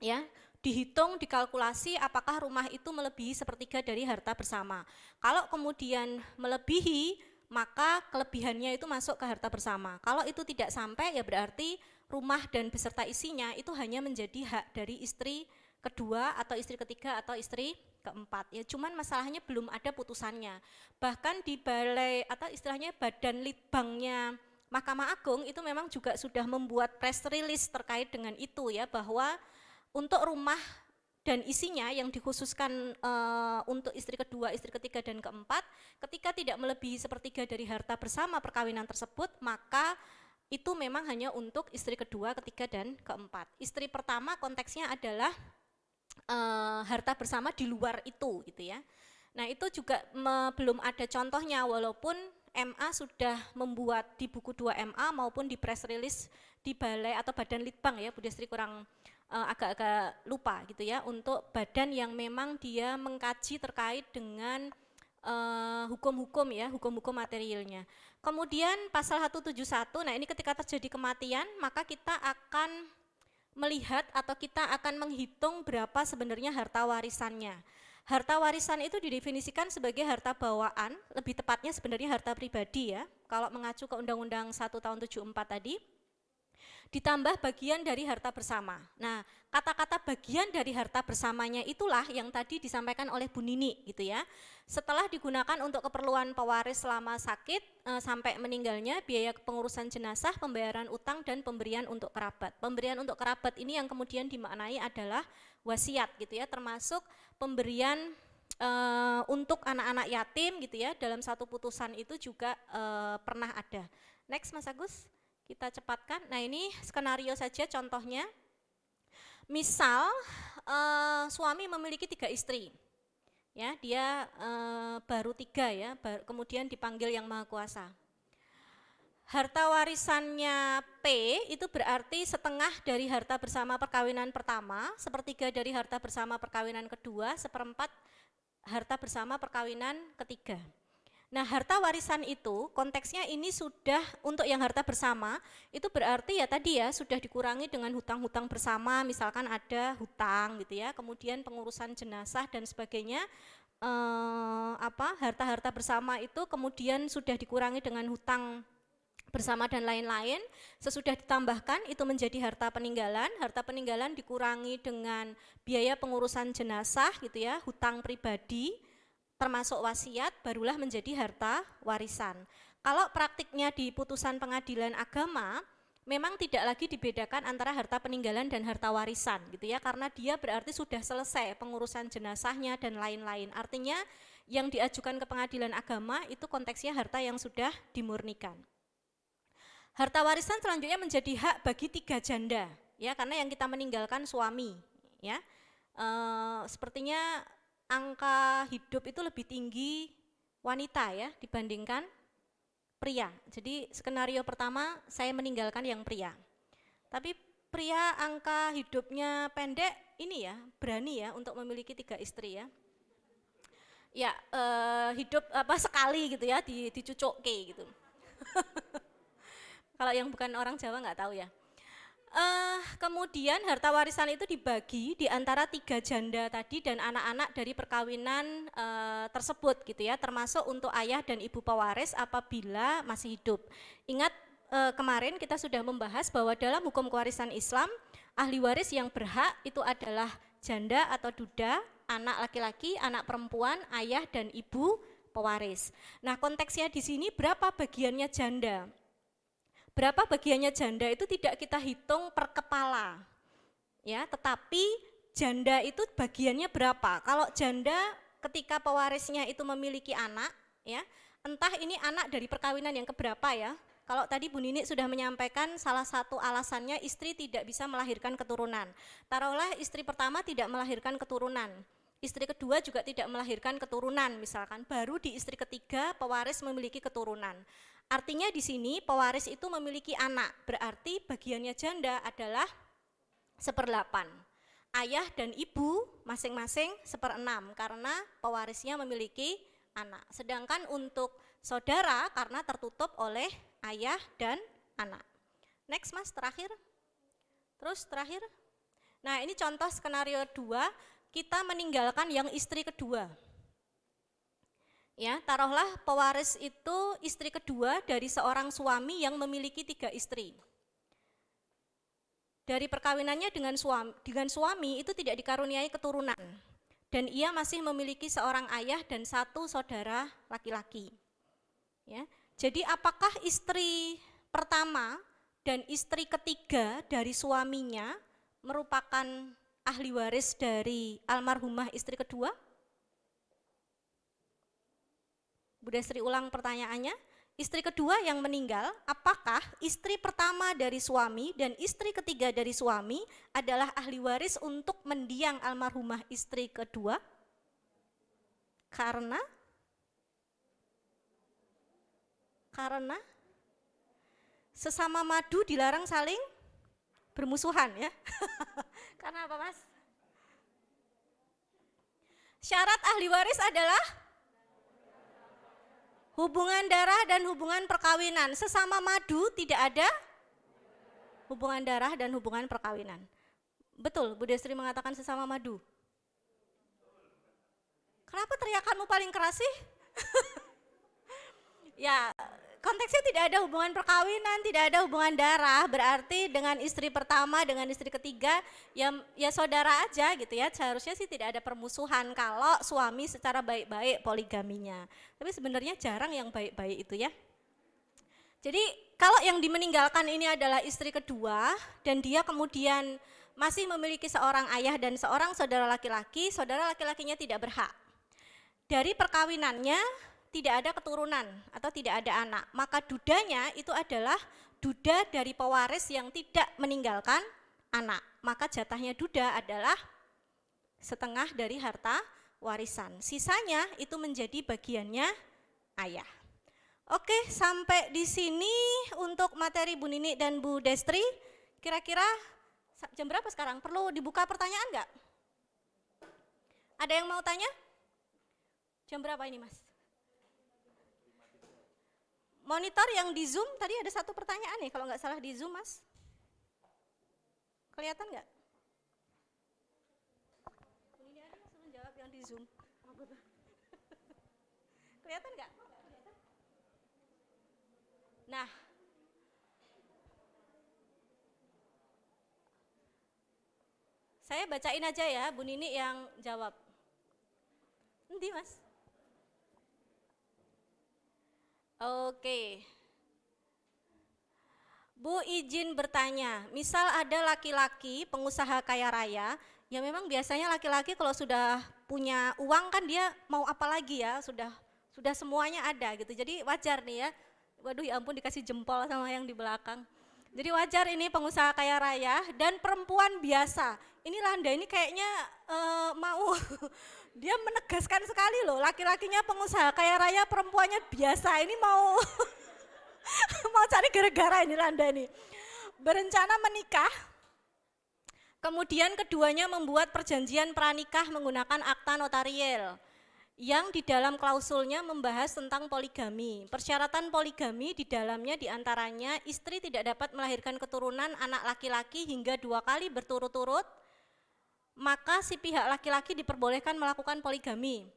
Ya, dihitung, dikalkulasi apakah rumah itu melebihi sepertiga dari harta bersama. Kalau kemudian melebihi, maka kelebihannya itu masuk ke harta bersama. Kalau itu tidak sampai, ya berarti rumah dan beserta isinya itu hanya menjadi hak dari istri kedua atau istri ketiga atau istri keempat. Ya cuman masalahnya belum ada putusannya. Bahkan di balai atau istilahnya badan litbangnya Mahkamah Agung itu memang juga sudah membuat press release terkait dengan itu ya, bahwa untuk rumah dan isinya yang dikhususkan untuk istri kedua, istri ketiga, dan keempat, ketika tidak melebihi sepertiga dari harta bersama perkawinan tersebut, maka itu memang hanya untuk istri kedua, ketiga, dan keempat. Istri pertama konteksnya adalah harta bersama di luar itu gitu ya. Nah itu juga belum ada contohnya, walaupun MA sudah membuat di buku 2 MA maupun di press release di Balai atau Badan Litbang ya, Bu Destri kurang agak-agak lupa gitu ya, untuk badan yang memang dia mengkaji terkait dengan hukum-hukum ya, hukum-hukum materialnya. Kemudian pasal 171, nah ini ketika terjadi kematian maka kita akan melihat atau kita akan menghitung berapa sebenarnya harta warisannya. Harta warisan itu didefinisikan sebagai harta bawaan, lebih tepatnya sebenarnya harta pribadi ya, kalau mengacu ke Undang-Undang 1 tahun 74 tadi, ditambah bagian dari harta bersama. Nah, kata-kata bagian dari harta bersamanya itulah yang tadi disampaikan oleh Bu Nini gitu ya. Setelah digunakan untuk keperluan pewaris selama sakit sampai meninggalnya, biaya pengurusan jenazah, pembayaran utang, dan pemberian untuk kerabat. Pemberian untuk kerabat ini yang kemudian dimaknai adalah wasiat gitu ya, termasuk pemberian untuk anak-anak yatim gitu ya, dalam satu putusan itu juga pernah ada. Next Mas Agus, kita cepatkan. Nah ini skenario saja contohnya. Misal suami memiliki 3 istri, ya dia baru 3 ya, kemudian dipanggil Yang Maha Kuasa. Harta warisannya P itu berarti setengah dari harta bersama perkawinan pertama, sepertiga dari harta bersama perkawinan kedua, seperempat harta bersama perkawinan ketiga. Nah, harta warisan itu konteksnya ini sudah untuk yang harta bersama, itu berarti ya tadi ya sudah dikurangi dengan hutang-hutang bersama, misalkan ada hutang gitu ya, kemudian pengurusan jenazah dan sebagainya, harta-harta bersama itu kemudian sudah dikurangi dengan hutang bersama dan lain-lain, sesudah ditambahkan itu menjadi harta peninggalan dikurangi dengan biaya pengurusan jenazah gitu ya, hutang pribadi, termasuk wasiat, barulah menjadi harta warisan. Kalau praktiknya di putusan pengadilan agama, memang tidak lagi dibedakan antara harta peninggalan dan harta warisan gitu ya, karena dia berarti sudah selesai pengurusan jenazahnya dan lain-lain. Artinya yang diajukan ke pengadilan agama itu konteksnya harta yang sudah dimurnikan. Harta warisan selanjutnya menjadi hak bagi 3 janda ya, karena yang kita meninggalkan suami ya. Sepertinya angka hidup itu lebih tinggi wanita ya dibandingkan pria. Jadi skenario pertama saya meninggalkan yang pria. Tapi pria angka hidupnya pendek ini ya, berani ya untuk memiliki 3 istri ya. Ya hidup sekali gitu ya, dicucuke gitu. Kalau yang bukan orang Jawa nggak tahu ya. Kemudian harta warisan itu dibagi di antara 3 janda tadi dan anak-anak dari perkawinan tersebut gitu ya, termasuk untuk ayah dan ibu pewaris apabila masih hidup. Ingat kemarin kita sudah membahas bahwa dalam hukum kewarisan Islam, ahli waris yang berhak itu adalah janda atau duda, anak laki-laki, anak perempuan, ayah dan ibu pewaris. Nah, konteksnya di sini berapa bagiannya janda? Berapa bagiannya janda itu tidak kita hitung per kepala, ya, tetapi janda itu bagiannya berapa. Kalau janda ketika pewarisnya itu memiliki anak, ya, entah ini anak dari perkawinan yang keberapa ya. Kalau tadi Bu Nini sudah menyampaikan salah satu alasannya istri tidak bisa melahirkan keturunan. Taruhlah istri pertama tidak melahirkan keturunan, istri kedua juga tidak melahirkan keturunan misalkan, baru di istri ketiga pewaris memiliki keturunan. Artinya di sini pewaris itu memiliki anak, berarti bagiannya janda adalah 1/8. Ayah dan ibu masing-masing 1/6 karena pewarisnya memiliki anak. Sedangkan untuk saudara karena tertutup oleh ayah dan anak. Next Mas, terakhir. Terus terakhir. Nah ini contoh skenario 2, kita meninggalkan yang istri kedua. Ya, taruhlah pewaris itu istri kedua dari seorang suami yang memiliki 3 istri. Dari perkawinannya dengan suami itu tidak dikaruniai keturunan. Dan ia masih memiliki seorang ayah dan 1 saudara laki-laki. Ya, jadi apakah istri pertama dan istri ketiga dari suaminya merupakan ahli waris dari almarhumah istri kedua? Bu Destri ulang pertanyaannya, istri kedua yang meninggal, apakah istri pertama dari suami dan istri ketiga dari suami adalah ahli waris untuk mendiang almarhumah istri kedua? Karena Karena sesama madu dilarang saling bermusuhan ya. Karena apa Mas? Syarat ahli waris adalah hubungan darah dan hubungan perkawinan. Sesama madu tidak ada hubungan darah dan hubungan perkawinan. Betul, Bu Destri mengatakan sesama madu. Kenapa teriakanmu paling keras sih? Ya, konteksnya tidak ada hubungan perkawinan, tidak ada hubungan darah, berarti dengan istri pertama, dengan istri ketiga, ya saudara aja gitu ya. Seharusnya sih tidak ada permusuhan kalau suami secara baik-baik poligaminya. Tapi sebenarnya jarang yang baik-baik itu ya. Jadi kalau yang dimeninggalkan ini adalah istri kedua dan dia kemudian masih memiliki seorang ayah dan seorang saudara laki-lakinya tidak berhak. Dari perkawinannya tidak ada keturunan atau tidak ada anak, maka dudanya itu adalah duda dari pewaris yang tidak meninggalkan anak. Maka jatahnya duda adalah setengah dari harta warisan. Sisanya itu menjadi bagiannya ayah. Oke, sampai di sini untuk materi Bu Nini dan Bu Destri. Kira-kira jam berapa sekarang? Perlu dibuka pertanyaan enggak? Ada yang mau tanya? Jam berapa ini Mas? Monitor yang di Zoom tadi ada satu pertanyaan nih, kalau nggak salah di Zoom Mas. Kelihatan nggak? Ini ada Mas menjawab yang di Zoom. Kelihatan nggak? Nah, saya bacain aja ya, Bu Nini yang jawab. Nanti Mas. Oke. Bu izin bertanya, misal ada laki-laki pengusaha kaya raya, ya memang biasanya laki-laki kalau sudah punya uang kan dia mau apa lagi ya, sudah semuanya ada gitu. Jadi wajar nih ya. Waduh ya ampun dikasih jempol sama yang di belakang. Jadi wajar ini pengusaha kaya raya dan perempuan biasa. Ini Landa ini kayaknya mau dia menegaskan sekali loh, laki-lakinya pengusaha kaya raya, perempuannya biasa. Ini mau mau cari gara-gara ini Landa ini. Berencana menikah, kemudian keduanya membuat perjanjian pranikah menggunakan akta notarial yang di dalam klausulnya membahas tentang poligami. Persyaratan poligami di dalamnya diantaranya istri tidak dapat melahirkan keturunan anak laki-laki hingga 2 kali berturut-turut, maka si pihak laki-laki diperbolehkan melakukan poligami.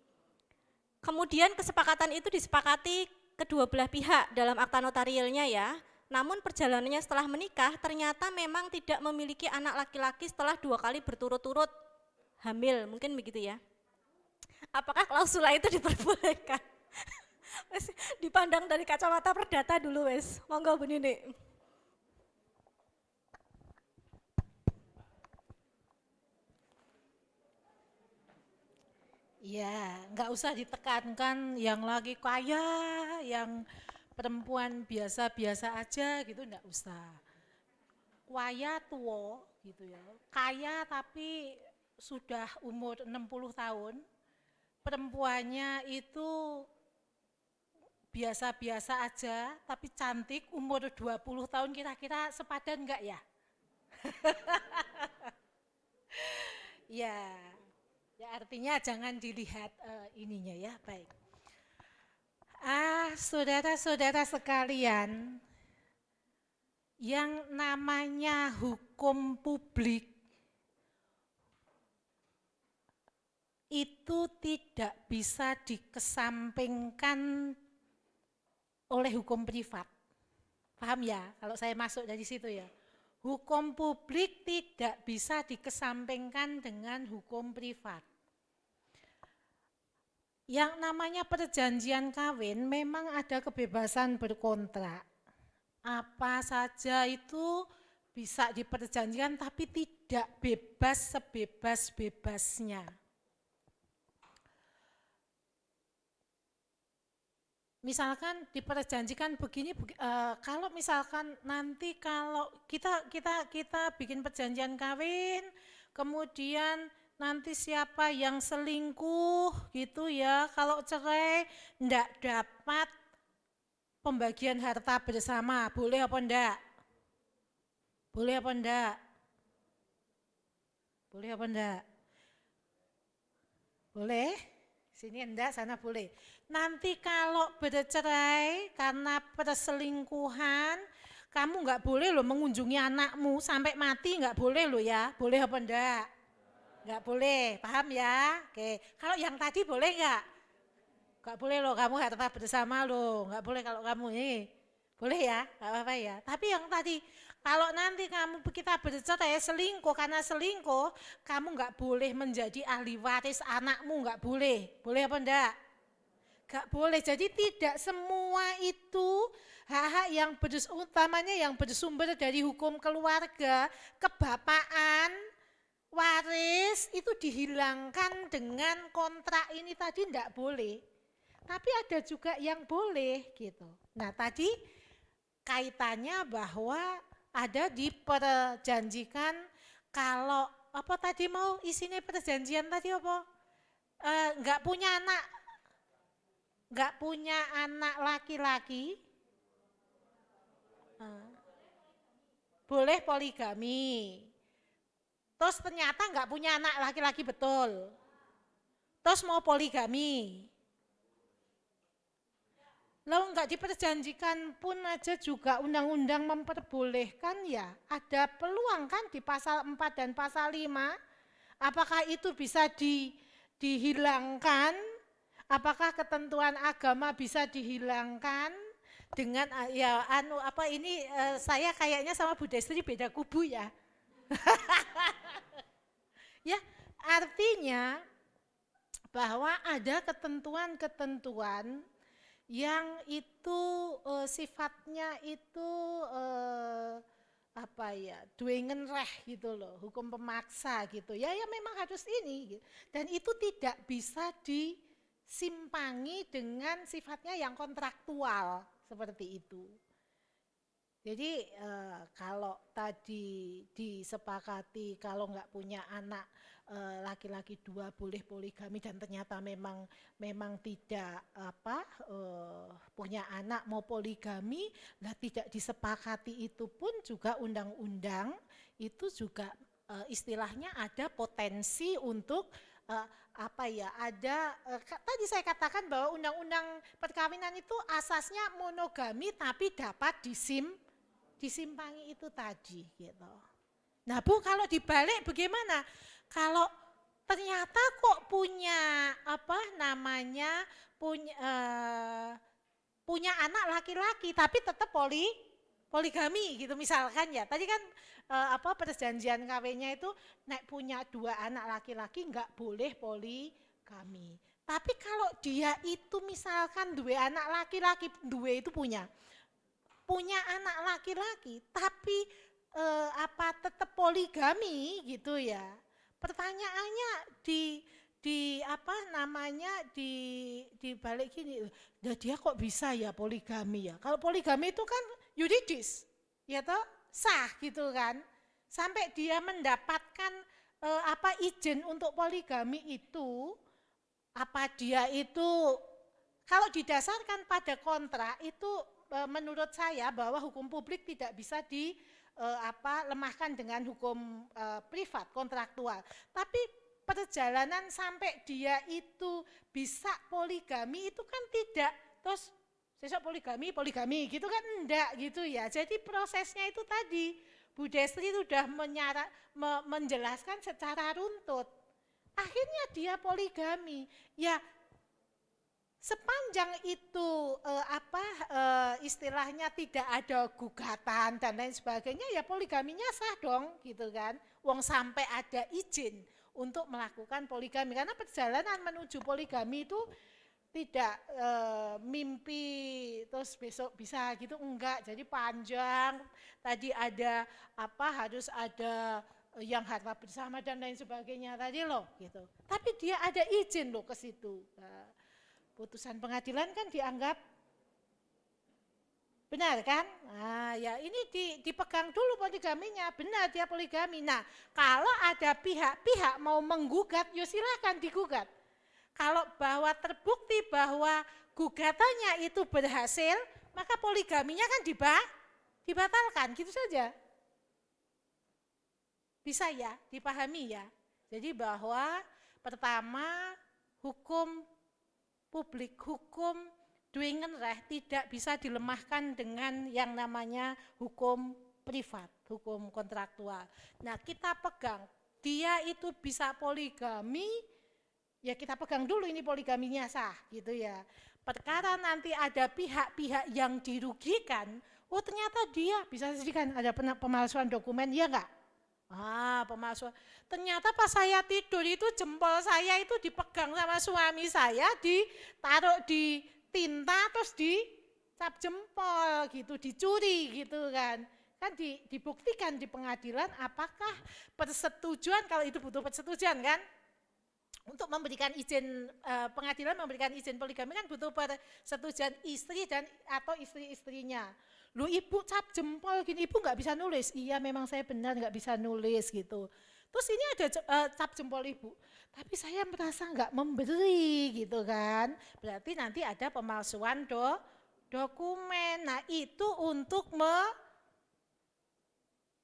Kemudian kesepakatan itu disepakati kedua belah pihak dalam akta notarialnya ya. Namun perjalanannya setelah menikah ternyata memang tidak memiliki anak laki-laki setelah 2 kali berturut-turut hamil, mungkin begitu ya. Apakah klausula itu diperbolehkan? Dipandang dari kacamata perdata dulu wes. Monggo Bu Nini. Ya, nggak usah ditekankan yang lagi kaya, yang perempuan biasa-biasa aja gitu, nggak usah. Kaya tua gitu ya, kaya tapi sudah umur 60 tahun, perempuannya itu biasa-biasa aja tapi cantik, umur 20 tahun kira-kira sepadan enggak ya? Ya, ya artinya jangan dilihat ininya ya, baik. Saudara-saudara sekalian, yang namanya hukum publik itu tidak bisa dikesampingkan oleh hukum privat. Paham ya kalau saya masuk dari situ ya? Hukum publik tidak bisa dikesampingkan dengan hukum privat. Yang namanya perjanjian kawin memang ada kebebasan berkontrak. Apa saja itu bisa diperjanjikan tapi tidak bebas sebebas-bebasnya. Misalkan diperjanjikan begini, kalau misalkan nanti kalau kita bikin perjanjian kawin, kemudian nanti siapa yang selingkuh gitu ya, kalau cerai ndak dapat pembagian harta bersama, boleh apa enggak? Boleh apa enggak? Boleh apa enggak? Boleh? Sini enggak, sana boleh. Nanti kalau bercerai karena perselingkuhan, kamu enggak boleh loh mengunjungi anakmu sampai mati, enggak boleh loh ya. Boleh apa enggak? Enggak boleh, paham ya? Oke, kalau yang tadi boleh enggak? Enggak boleh loh, kamu harta bersama loh, enggak boleh kalau kamu ini. Boleh ya, enggak apa-apa ya. Tapi yang tadi, kalau nanti kita bercerai selingkuh, karena selingkuh, kamu enggak boleh menjadi ahli waris anakmu, enggak boleh. Boleh apa enggak? Enggak boleh. Jadi tidak semua itu hak-hak yang utamanya yang bersumber dari hukum keluarga, kebapaan, waris itu dihilangkan dengan kontrak ini tadi enggak boleh. Tapi ada juga yang boleh gitu. Nah tadi kaitannya bahwa ada diperjanjikan kalau apa tadi mau isinya perjanjian tadi apa? Enggak punya anak laki-laki, boleh poligami. Terus ternyata enggak punya anak laki-laki betul. Terus mau poligami. Lalu enggak diperjanjikan pun aja juga undang-undang memperbolehkan ya. Ada peluang kan di pasal 4 dan pasal 5. Apakah itu bisa dihilangkan? Apakah ketentuan agama bisa dihilangkan? Dengan ya saya kayaknya sama Bu Destri beda kubu ya. Ya, artinya bahwa ada ketentuan-ketentuan yang itu sifatnya itu Dwengenrecht gitu loh, hukum pemaksa gitu. Ya memang harus ini gitu. Dan itu tidak bisa disimpangi dengan sifatnya yang kontraktual seperti itu. Jadi kalau tadi disepakati kalau nggak punya anak laki-laki 2 boleh poligami dan ternyata memang tidak punya anak mau poligami, nah tidak disepakati itu pun juga undang-undang itu juga istilahnya ada potensi untuk tadi saya katakan bahwa undang-undang perkawinan itu asasnya monogami tapi dapat disimpangi itu tadi gitu. Nah Bu, kalau dibalik bagaimana? Kalau ternyata kok punya punya anak laki-laki tapi tetap poligami gitu misalkan ya. Tadi kan perjanjian kawinnya itu punya 2 anak laki-laki enggak boleh poligami. Tapi kalau dia itu misalkan 2 anak laki-laki, 2 itu punya anak laki-laki tapi tetap poligami gitu ya. Pertanyaannya di balik gini, dia kok bisa ya poligami ya? Kalau poligami itu kan yuridis, ya toh sah gitu kan. Sampai dia mendapatkan izin untuk poligami itu, dia itu kalau didasarkan pada kontrak itu menurut saya bahwa hukum publik tidak bisa lemahkan dengan hukum privat kontraktual. Tapi perjalanan sampai dia itu bisa poligami itu kan tidak terus sesok poligami gitu kan enggak gitu ya. Jadi prosesnya itu tadi Bu Destri itu sudah menjelaskan secara runtut. Akhirnya dia poligami. Ya sepanjang itu istilahnya tidak ada gugatan dan lain sebagainya ya poligaminya sah dong gitu kan. Wong sampai ada izin untuk melakukan poligami karena perjalanan menuju poligami itu tidak mimpi terus besok bisa gitu enggak. Jadi panjang. Tadi ada harus ada yang harta bersama dan lain sebagainya tadi loh gitu. Tapi dia ada izin loh ke situ. Putusan pengadilan kan dianggap benar kan? Nah ya ini dipegang dulu poligaminya, benar dia poligami. Nah kalau ada pihak-pihak mau menggugat, ya silakan digugat. Kalau bahwa terbukti bahwa gugatannya itu berhasil, maka poligaminya kan dibatalkan, gitu saja. Bisa ya, dipahami ya. Jadi bahwa pertama hukum publik, hukum Dwingenrecht tidak bisa dilemahkan dengan yang namanya hukum privat, hukum kontraktual. Nah, kita pegang, dia itu bisa poligami, ya kita pegang dulu ini poligaminya sah gitu ya. Perkara nanti ada pihak-pihak yang dirugikan, oh ternyata dia bisa jadi kan ada pemalsuan dokumen, ya enggak? Pemalsuan. Ternyata pas saya tidur itu jempol saya itu dipegang sama suami saya, ditaruh di tinta terus dicap jempol gitu, dicuri gitu kan. Kan dibuktikan di pengadilan apakah persetujuan, kalau itu butuh persetujuan kan. Untuk memberikan izin, pengadilan memberikan izin poligami kan butuh persetujuan istri dan atau istri-istrinya. Lu ibu cap jempol gini, ibu nggak bisa nulis. Iya memang saya benar nggak bisa nulis gitu. Terus ini ada cap jempol ibu, tapi saya merasa nggak memberi gitu kan. Berarti nanti ada pemalsuan dokumen. Nah itu untuk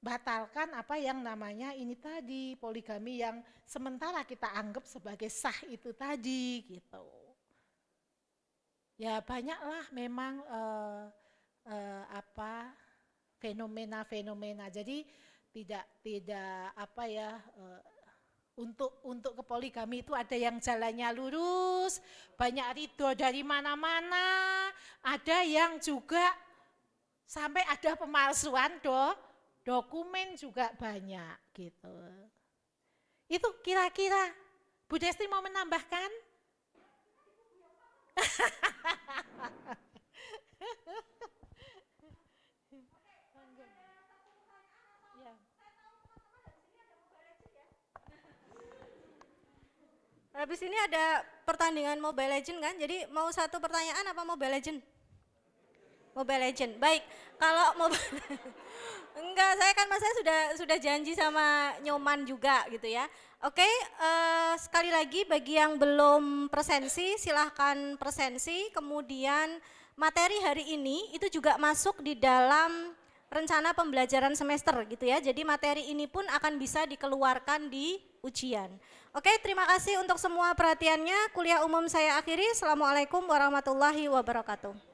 batalkan apa yang namanya ini tadi poligami yang sementara kita anggap sebagai sah itu tadi gitu. Ya banyaklah memang fenomena-fenomena. Jadi tidak apa ya untuk ke poligami itu ada yang jalannya lurus, banyak ridho dari mana-mana, ada yang juga sampai ada pemalsuan dokumen juga banyak gitu. Itu kira-kira Bu Desti mau menambahkan? Habis ini ada pertandingan Mobile Legend kan, jadi mau satu pertanyaan apa Mobile Legend? Mobile Legend, baik. Kalau enggak, saya sudah janji sama Nyoman juga gitu ya. Oke, sekali lagi bagi yang belum presensi silahkan presensi. Kemudian materi hari ini itu juga masuk di dalam rencana pembelajaran semester gitu ya. Jadi materi ini pun akan bisa dikeluarkan di ujian. Oke, terima kasih untuk semua perhatiannya. Kuliah umum saya akhiri. Assalamualaikum warahmatullahi wabarakatuh.